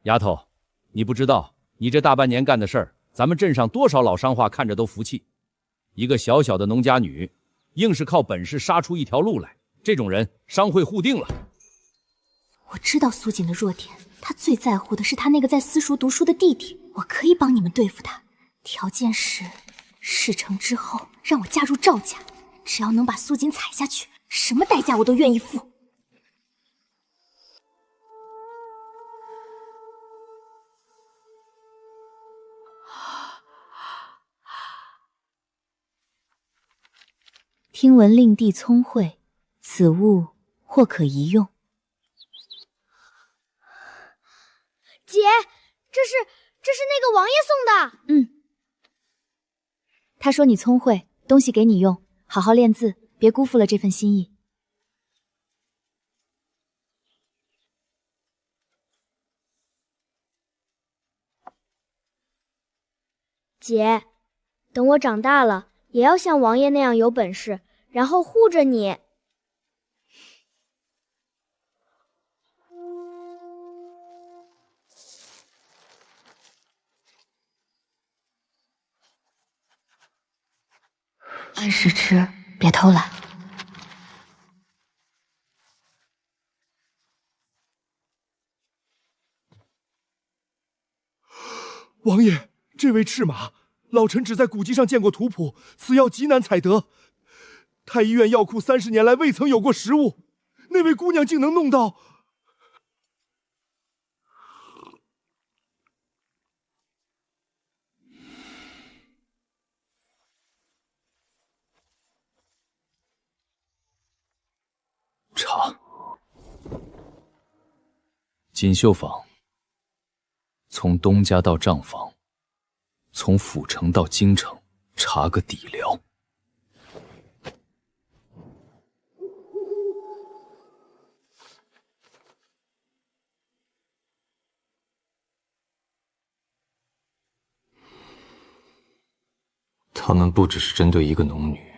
丫頭，你不知道，你這大半年幹的事兒，咱們鎮上多少老商話看着都服氣。一個小小的農家女，硬是靠本事殺出一條路來，這種人商會互定了。我知道蘇瑾的弱點，他最在乎的是他那個在私塾讀書的弟弟。我可以幫你們對付他，條件是事成之後讓我加入趙家，只要能把蘇瑾踩下去，什麼代價我都願意付。听聞令弟聰慧，此物或可一用。姐，這是那個王爺送的。他說你聰慧，東西給你用，好好練字，別辜負了這份心意。姐，等我長大了，也要像王爺那樣有本事，然後護着你。按時吃，別偷懶。王爺，這位赤馬，老臣只在古籍上見過圖譜，此藥極難採得。太醫院藥庫30年來未曾有過實物，那位姑娘竟能弄到。查锦繡坊，從東家到帳房，從府城到京城，查個底料。他們不只是針對一個農女。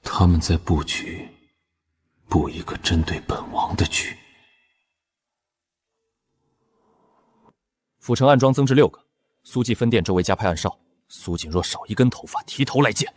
他們在布局，布一個針對本王的局。府城暗樁增至6個，蘇記分店周圍加派暗哨。蘇瑾若少一根頭髮，提頭來見。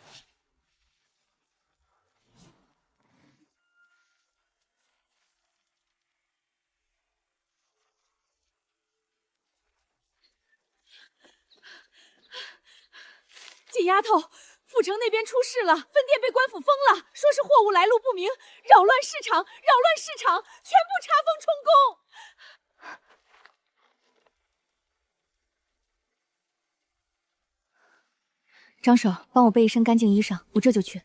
锦丫头，府城那邊出事了，分店被官府封了，說是貨物來路不明，擾亂市場，全部查封充公。張手，幫我備一身乾淨衣裳，我這就去。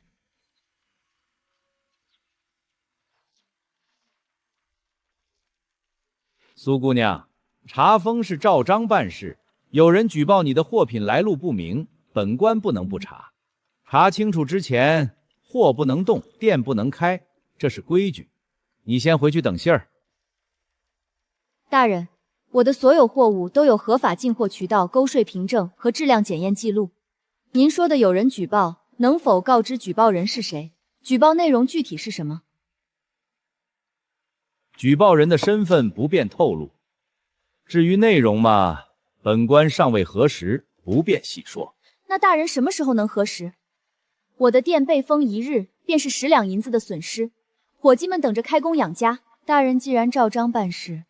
蘇姑娘，查封是照章辦事，有人舉報你的貨品來路不明，本官不能不查。查清楚之前，貨不能動，店不能開，這是規矩。你先回去等信兒。大人，我的所有貨物都有合法進貨渠道勾稅憑證和質量檢驗記錄。您說的有人舉報，能否告知舉報人是誰？舉報內容具體是什麼？舉報人的身份不便透露。至於內容嘛，本官尚未核實，不便細說。那大人什麼時候能核實？我的店被封1日，便是10兩銀子的損失。伙計們等着開工養家，大人既然照章辦事，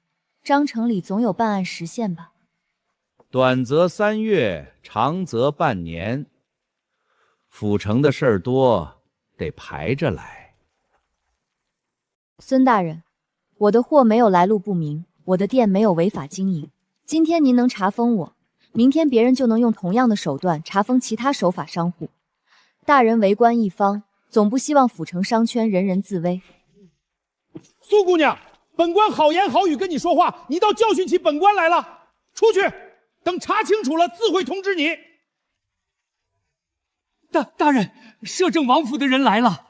章程里总有办案时限吧？短则3月，长则半年。府城的事儿多，得排着来。孙大人，我的货没有来路不明，我的店没有违法经营。今天您能查封我，明天別人就能用同樣的手段查封其他守法商戶。大人為官一方，總不希望府城商圈人人自危。蘇姑娘，本官好言好語跟你說話，你倒教訓起本官來了。出去，等查清楚了自會通知你。大人，摄政王府的人來了。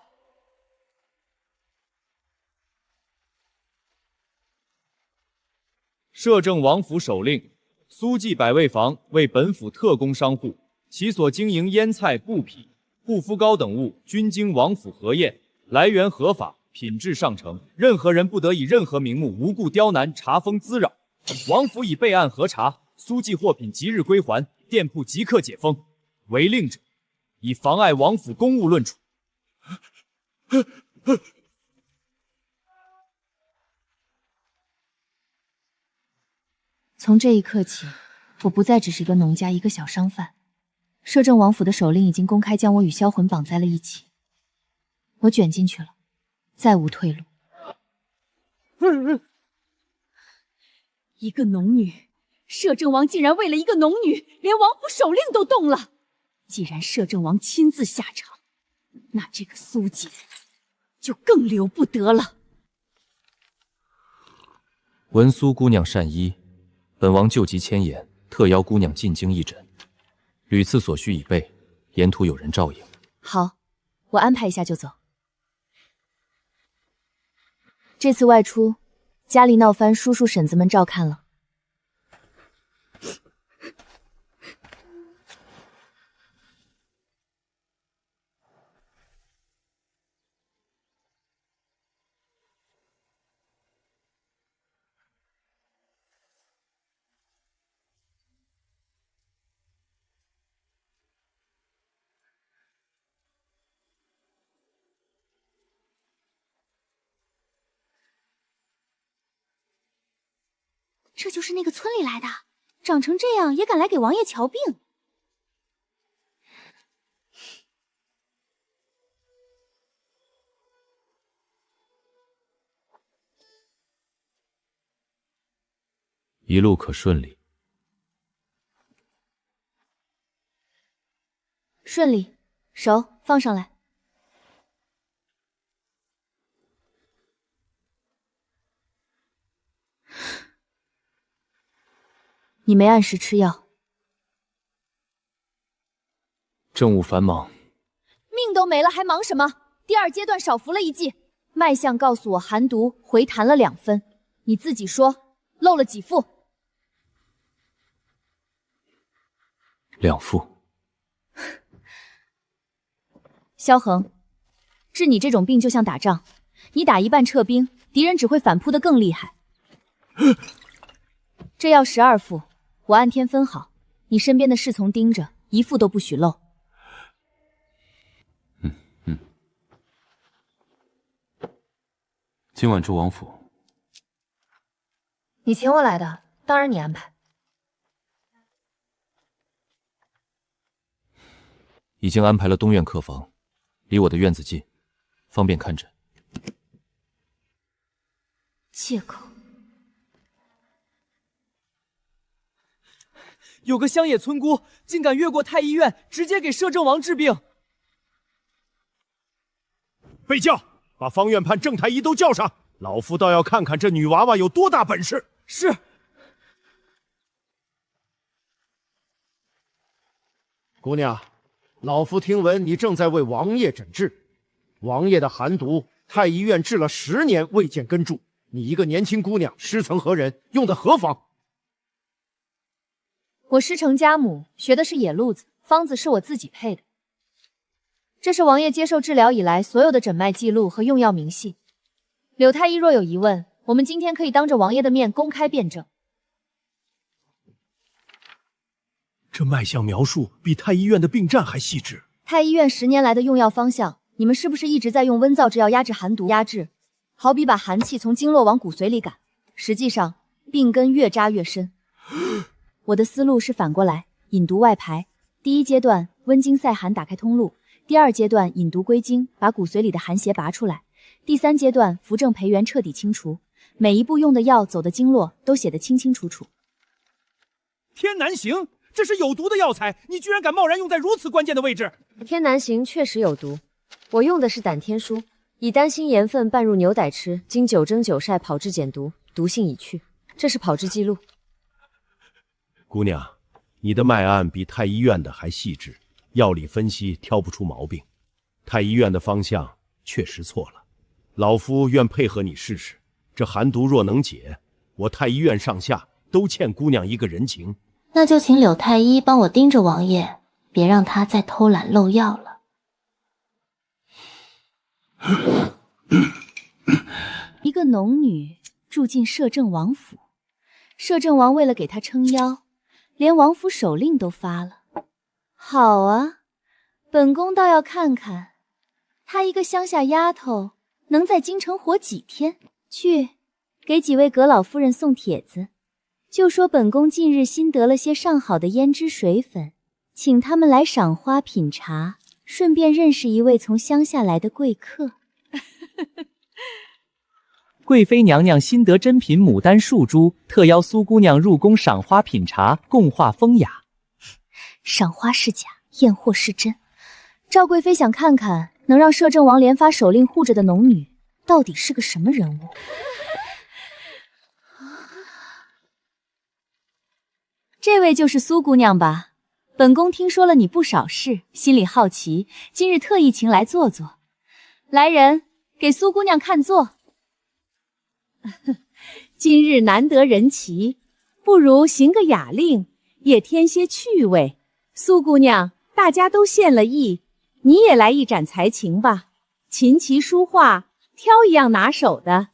摄政王府首令：蘇記百味坊為本府特供商戶，其所經營醃菜、布匹、護膚膏等物，均經王府核驗，來源合法，品質上乘。任何人不得以任何名目無故刁難、查封、滋擾。王府已備案核查，蘇記貨品即日歸還，店鋪即刻解封。違令者，以妨礙王府公務論處。從這一刻起，我不再只是一個農家，一個小商販。攝政王府的手令已經公開將我與銷魂綁在了一起，我捲進去了，再無退路。一個農女，攝政王竟然為了一個農女，連王府手令都動了。既然攝政王親自下場，那這個蘇姐就更留不得了。聞蘇姑娘善醫，本王救急千言，特邀姑娘進京一診。屢次所需已備，沿途有人照應。好，我安排一下就走。這次外出，家裡鬧翻叔叔嬸子們照看了。这就是那個村裡來的，長成這樣也敢來給王爺瞧病。一路可順利。順利，手放上來。你沒按時吃藥。政務繁忙，命都沒了還忙什麼？第二階段少服了一劑，脈象告訴我寒毒回彈了2分，你自己說漏了幾副？2副。蕭恆，治你這種病就像打仗，你打一半撤兵，敵人只會反撲得更厲害。這藥12副。我按天分好，你身邊的侍從盯着，1副都不許漏。今晚住王府。你請我來的，當然你安排。已經安排了東院客房，離我的院子近，方便看診。借口。有個鄉野村姑竟敢越過太醫院，直接給攝政王治病。備叫，把方院判、鄭太醫都叫上，老夫倒要看看這女娃娃有多大本事。是。姑娘，老夫聽聞你正在為王爺診治，王爺的寒毒，太醫院治了10年未見根著，你一個年輕姑娘師承何人，用的何方？我師承家母，學的是野路子，方子是我自己配的。這是王爺接受治療以來所有的診脈記錄和用藥明細。柳太醫若有疑問，我們今天可以當着王爺的面公開辯證。這脈象描述比太醫院的病戰還細緻。太醫院10年來的用藥方向，你們是不是一直在用溫燥之藥壓制寒毒？壓制好比把寒氣從經絡往骨髓裡趕，實際上病根越扎越深。我的思路是反過來，引毒外排。第一階段溫經塞寒，打開通路；第二階段引毒歸經，把骨髓裡的寒邪拔出來；第三階段扶正培元，徹底清除。每一步用的药走的經絡都寫得清清楚楚。天南行，這是有毒的藥材，你居然敢貿然用在如此關鍵的位置！天南行確實有毒，我用的是膽天舒，以丹心鹽分拌入牛歹吃，經9蒸9曬炮製減毒，毒性已去。這是炮製記錄。姑娘，你的脈案比太醫院的還細緻，藥理分析挑不出毛病。太醫院的方向確實錯了，老夫願配合你試試。這寒毒若能解，我太醫院上下都欠姑娘一個人情。那就請柳太醫幫我盯着王爺，別讓他再偷懶漏藥了。一個農女住進攝政王府，攝政王為了給她撐腰，連王府手令都發了。好啊，本宮倒要看看，她一個鄉下丫頭能在京城活幾天。去，給幾位閣老夫人送帖子，就說本宮近日新得了些上好的胭脂水粉，請他們來賞花品茶，順便認識一位從鄉下來的貴客。貴妃娘娘新得珍品牡丹樹珠，特邀蘇姑娘入宮賞花品茶，共話風雅。賞花是假，驗貨是真。趙貴妃想看看能讓攝政王連發手令護着的農女到底是個什麼人物。這位就是蘇姑娘吧？本宮聽說了你不少事，心裡好奇，今日特意請來坐坐。來人，給蘇姑娘看座。今日難得人齊，不如行個雅令，也添些趣味。蘇姑娘，大家都獻了藝，你也來一展才情吧。琴棋書畫，挑一樣拿手的。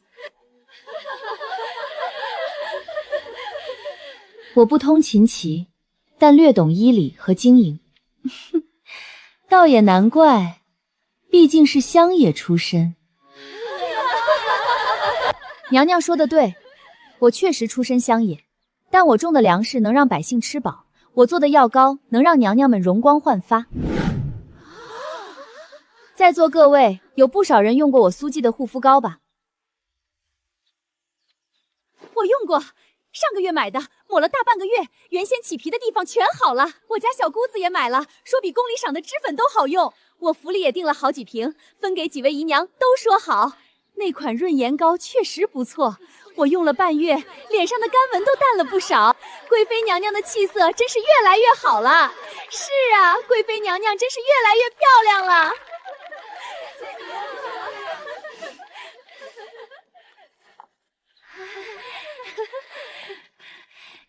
我不通琴棋，但略懂醫理和經營。倒也難怪，畢竟是鄉野出身。娘娘說的對，我確實出身鄉野，但我種的糧食能讓百姓吃飽，我做的藥膏能讓娘娘們容光煥發。在座各位有不少人用過我蘇記的護膚膏吧？我用過，上个月買的，抹了大半個月，原先起皮的地方全好了。我家小姑子也買了，說比宮裡賞的脂粉都好用。我府裡也訂了好幾瓶，分給幾位姨娘，都說好。那款潤顏膏確實不錯，我用了半月，臉上的乾紋都淡了不少。貴妃娘娘的氣色真是越來越好了。是啊，貴妃娘娘真是越來越漂亮了。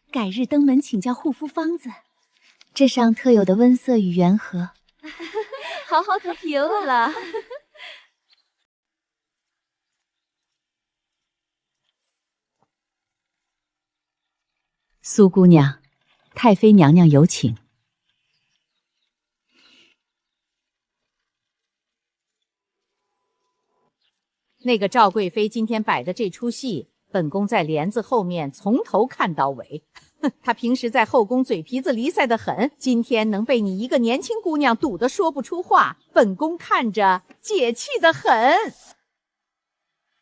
改日登門請教護膚方子，這上特有的溫色與圓和，好好可評了。蘇姑娘，太妃娘娘有請。那個趙貴妃今天擺的這出戲，本宮在簾子後面從頭看到尾。她平時在後宮嘴皮子離塞得很，今天能被你一個年輕姑娘堵得說不出話，本宮看着解氣得很。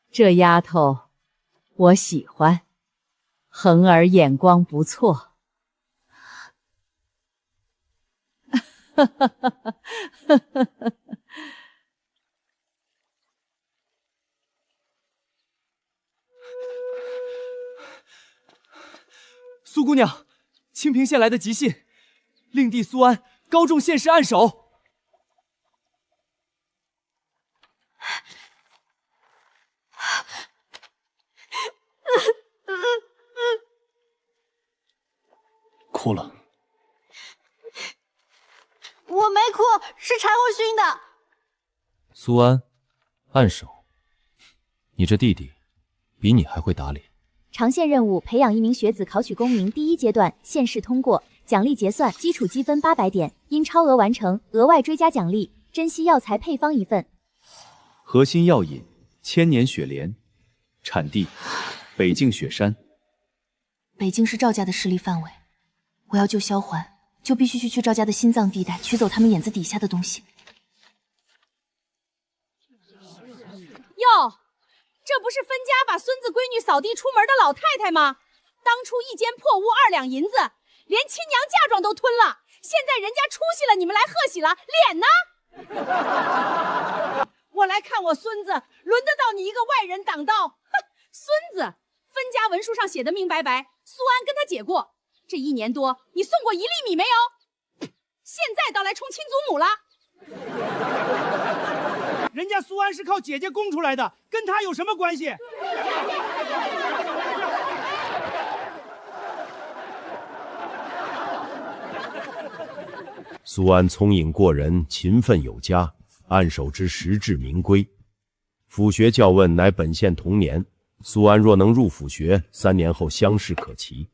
這丫頭，我喜歡，恆兒眼光不錯。蘇姑娘，清平縣來的急信，令弟蘇安高中縣士按手。哭了。我没哭，是柴火熏的。蘇安，按手。你這弟弟比你還會打臉。長線任務：培養一名學子考取功名。第一階段，縣試通過，獎勵結算，基礎積分800點，因超額完成，額外追加獎勵，珍稀藥材配方1份。核心藥引：千年雪蓮、產地北境雪山。北境是趙家的勢力範圍，我要救萧環，就必須去趙家的心臟地帶取走他們眼子底下的東西。喲，這不是分家把孫子閨女掃地出門的老太太嗎？當初一間破屋2兩銀子，連親娘嫁妝都吞了，現在人家出息了，你們來賀喜了，臉呢？我来看我孫子，輪得到你一个外人擋道？哼，孫子，分家文書上寫的明白白，蘇安跟他解過，這1年多你送過1粒米沒有？現在倒來充親祖母了。人家蘇安是靠姐姐供出來的，跟他有什麼關係？蘇安聰穎過人，勤奮有加，按守之實至名歸。府學教問乃本縣同年，蘇安若能入府學，3年後相識可期。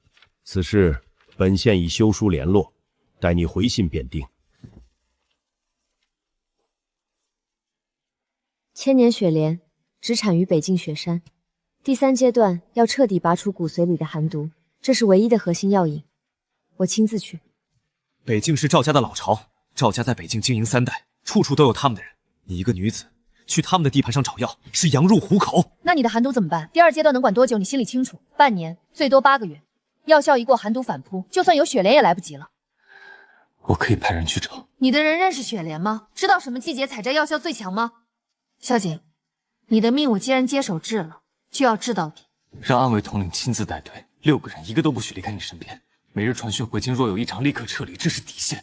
此事本縣已修書聯絡，待你回信便定。千年雪蓮只產於北境雪山，第3階段要徹底拔除骨髓裡的寒毒，這是唯一的核心藥引。我親自去。北境是趙家的老巢，趙家在北境經營3代，處處都有他們的人。你一個女子去他們的地盤上找藥，是羊入虎口。那你的寒毒怎麼辦？第2階段能管多久？你心裡清楚，半年，最多8個月。藥效一過，寒毒反撲，就算有雪蓮也來不及了。我可以派人去找。你的人認識雪蓮嗎？知道什麼季節採摘藥效最強嗎？小景，你的命我既然接手治了，就要治到底。讓暗衛統領親自帶隊，6個人一個都不許離開你身邊。每日傳訊回京，若有異常，立刻撤離，這是底線。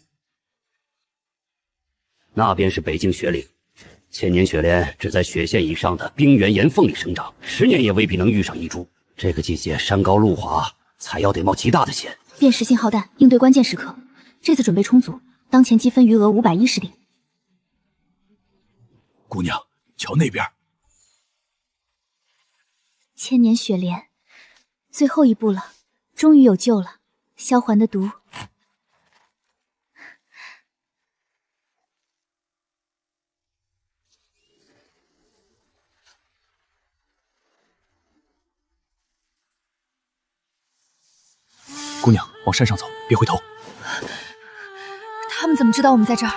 那便是北境雪嶺，千年雪蓮只在雪線以上的冰原岩縫裡生長，10年也未必能遇上一株。這個季節山高路滑，採藥得冒極大的險。辨識信號彈，應對關鍵時刻。這次準備充足，當前積分餘額510點。姑娘，瞧那邊。千年雪蓮，最後一步了，終於有救了。蕭環的毒，姑娘，往山上走，別回頭。他們怎麼知道我們在這兒？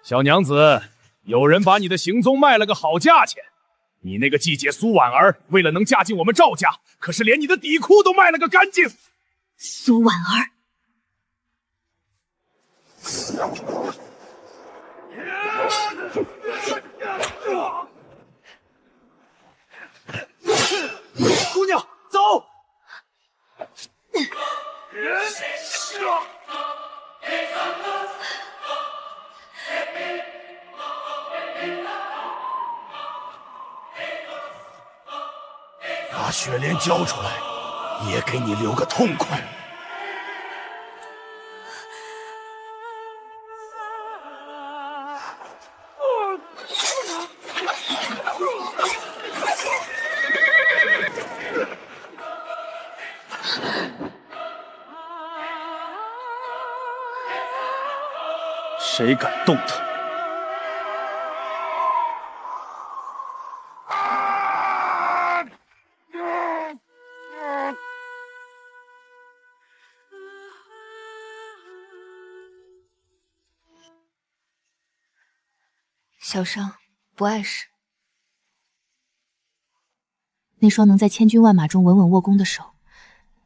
小娘子，有人把你的行蹤賣了個好價錢。你那個繼姐蘇婉兒，為了能嫁進我們趙家，可是連你的底褲都賣了個乾淨。蘇婉兒，姑娘，走！把雪蓮交出來，也給你留個痛快。誰敢動他？小傷不礙事。那雙能在千軍萬馬中穩穩握弓的手，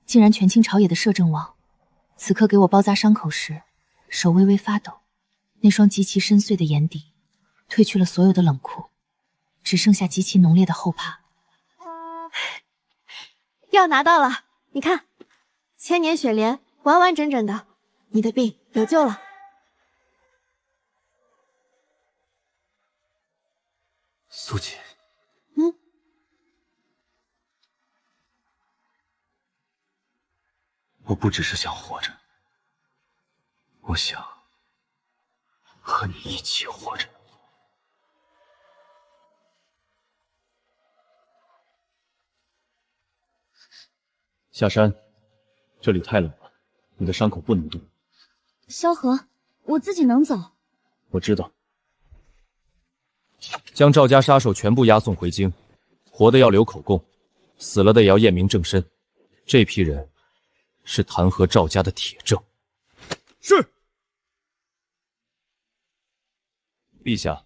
竟然權傾朝野的攝政王，此刻給我包紮傷口時，手微微發抖。那雙極其深邃的眼底，褪去了所有的冷酷，只剩下極其濃烈的後怕。藥拿到了，你看，千年雪蓮完完整整的，你的病有救了。蘇姐，我不只是想活着，我想和你一起活着。下山，這裡太冷了，你的傷口不能動。蕭何，我自己能走。我知道。将趙家杀手全部押送回京，活的要留口供，死了的也要验明正身。这批人是弹劾趙家的铁证。是。陛下，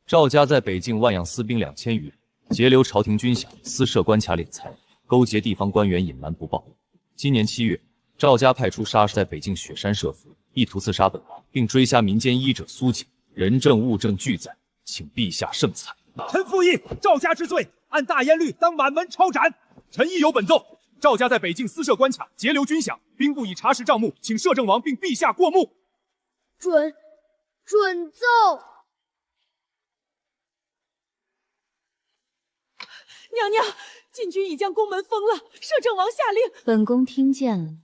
趙家在北境万养私兵2000余人，截留朝廷军饷，私设關卡敛財，勾結地方官員隱瞞不報。今年7月，趙家派出殺手在北境雪山設伏，意圖刺殺本王，並追殺民間醫者蘇景，人證物證俱在，請陛下聖裁。臣附議趙家之罪，按大燕律當满門抄斬。臣亦有本奏：趙家在北境私設關卡，截留軍饷，兵部已查實賬目，請攝政王並陛下過目。准奏。娘娘，禁军已将宫门封了，摄政王下令。本宫听见了。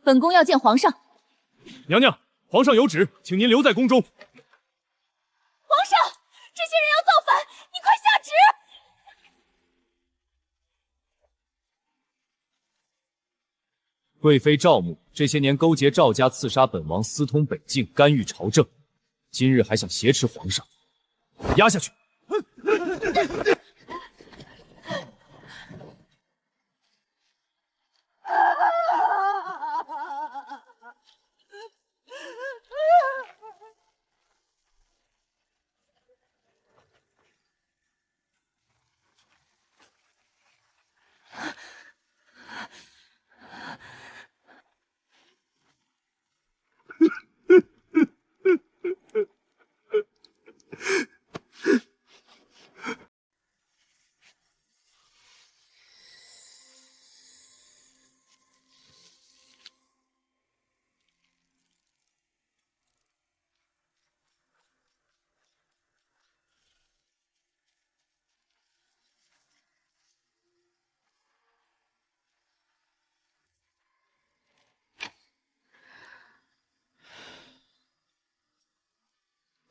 本宫要見皇上。娘娘，皇上有旨，請您留在宫中。皇上，这些人要造反，你快下旨！贵妃赵母这些年勾結趙家刺殺本王，私通北境，干預朝政，今日還想挾持皇上，押下去！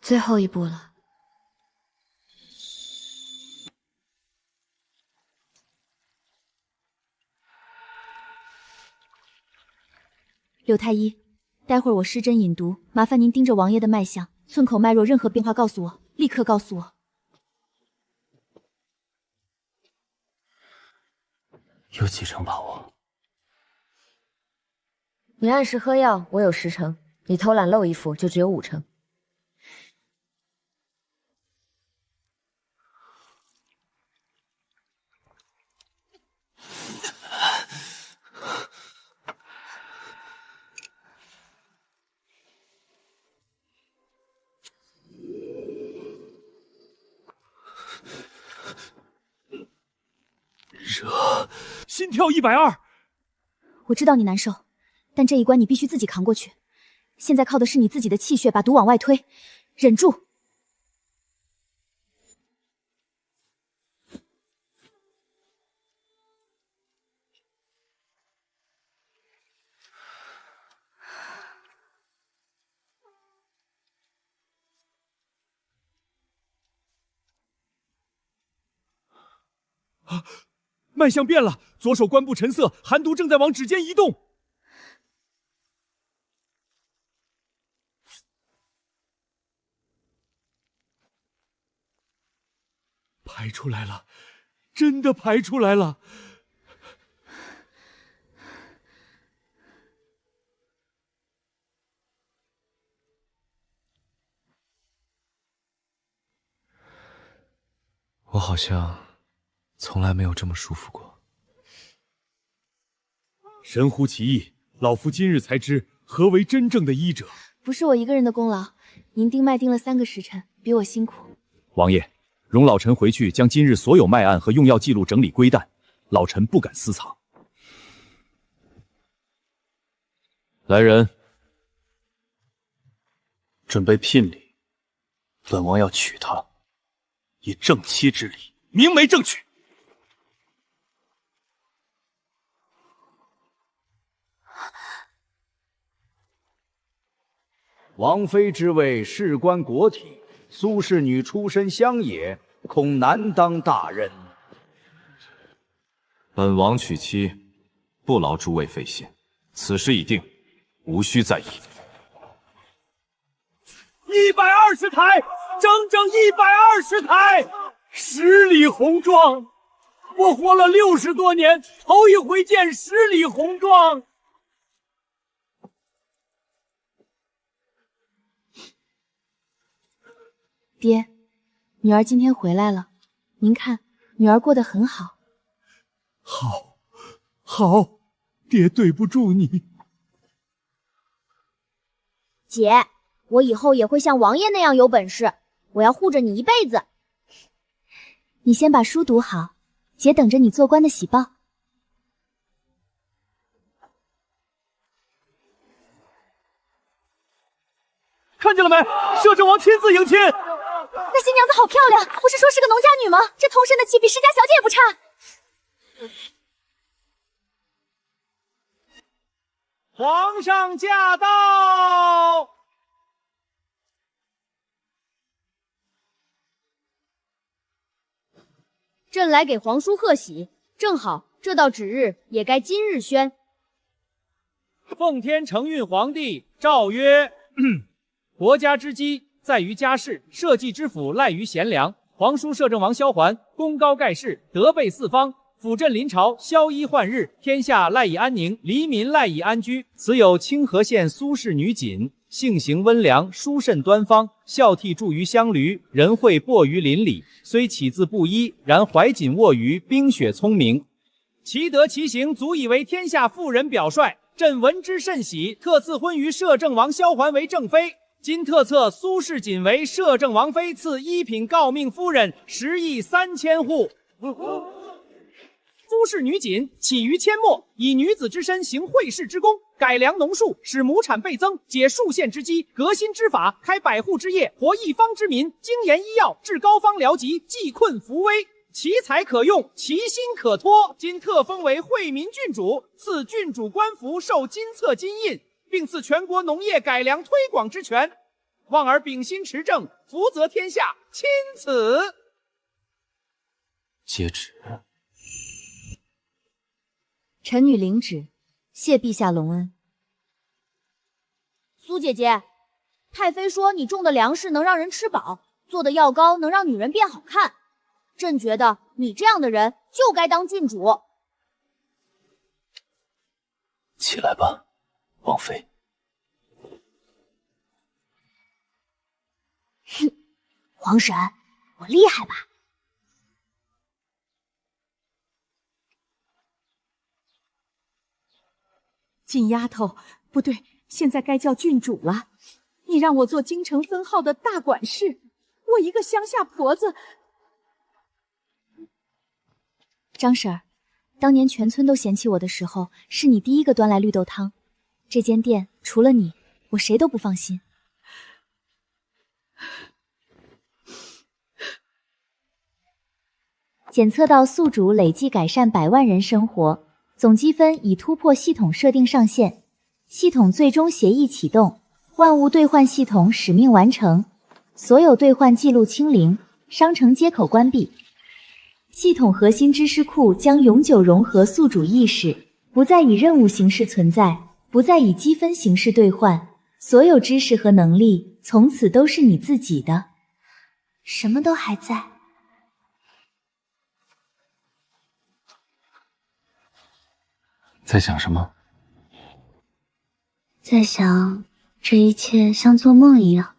最后一步了。柳太医，待会儿我施针引毒，麻煩您盯着王爷的脉象，寸口脉若任何变化告诉我，立刻告訴我。有几成把握？你按时喝药，我有10成；你偷懒漏一副，就只有5成。心跳120。我知道你难受，但这一关你必須自己扛過去。現在靠的是你自己的氣血把毒往外推，忍住。脉象变了，左手关部沉色，寒毒正在往指尖移动。排出来了，真的排出来了。我好像从来没有这么舒服过。神乎其意，老夫今日才知何为真正的医者。不是我一个人的功勞，您盯脈盯了3個時辰，比我辛苦。王爺，容老臣回去將今日所有脈案和用藥記錄整理歸檔，老臣不敢私藏。來人，準備聘禮，本王要娶她，以正妻之禮，明媒正娶。王妃之位事關國體，蘇氏女出身鄉野，恐難當大任。本王娶妻，不劳諸位費心，此事已定，無需再議。120台，整整120台，10里紅妝，我活了60多年，頭一回見10里紅妝。爹，女兒今天回来了，您看，女兒过得很好。好，爹对不住你。姐，我以后也会像王爷那样有本事，我要護着你一輩子。你先把書讀好，姐等着你做官的喜報。看見了沒？攝政王親自迎親。那新娘子好漂亮，不是說是個農家女嗎？這通身的氣比世家小姐也不差。皇上駕到！朕來給皇叔賀喜，正好這道旨日也該今日宣。奉天承運皇帝詔曰：國家之基在於家事，社稷之輔賴於賢良。皇叔攝政王蕭桓功高蓋世，德備四方，輔鎮臨朝，宵衣換日，天下賴以安寧，黎民賴以安居。此有清河縣蘇氏女瑾，性行溫良，書甚端方，孝悌助於鄉閭，仁惠薄於鄰里。雖起自布衣，然懷瑾臥於冰雪聰明，其德其行足以為天下婦人表率。朕聞之甚喜，特賜婚於攝政王蕭桓為正妃。今特冊蘇氏瑾為攝政王妃，賜一品誥命夫人10億3000戶。蘇氏女瑾起於阡陌，以女子之身行惠世之功，改良農術，使畝產倍增，解數縣之饑，革新之法，開百戶之業，活一方之民，精研醫藥，治膏方療疾，濟困扶危。其才可用，其心可托。今特封為惠民郡主，賜郡主官服，授金冊金印，並賜全國農業改良推廣之權。望兒秉心持政，福澤天下。欽此。接旨。臣女領旨，謝陛下隆恩。蘇姐姐，太妃說你種的糧食能讓人吃飽，做的藥膏能讓女人變好看。朕覺得你這樣的人就該當郡主。起來吧，王妃。哼，皇婶，我厲害吧？锦丫頭，不對，現在該叫郡主了。你讓我做京城分號的大管事，我一個鄉下婆子。張嬸兒，當年全村都嫌棄我的時候，是你第一個端來綠豆湯。這間店除了你，我誰都不放心。檢測到宿主累計改善100萬人生活，總積分已突破系統設定上限，系統最終協議啟動，萬物兌換系統使命完成，所有兌換記錄清零，商城接口關閉。系統核心知識庫將永久融合宿主意識，不再以任務形式存在，不再以積分形式兌換，所有知識和能力從此都是你自己的。什麼都還在。在想什麼？在想這一切像做夢一樣。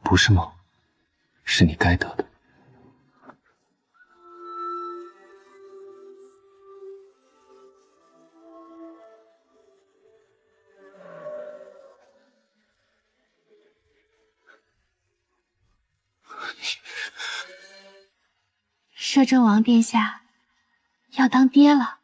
不是夢，是你該得的。摄政王殿下要當爹了。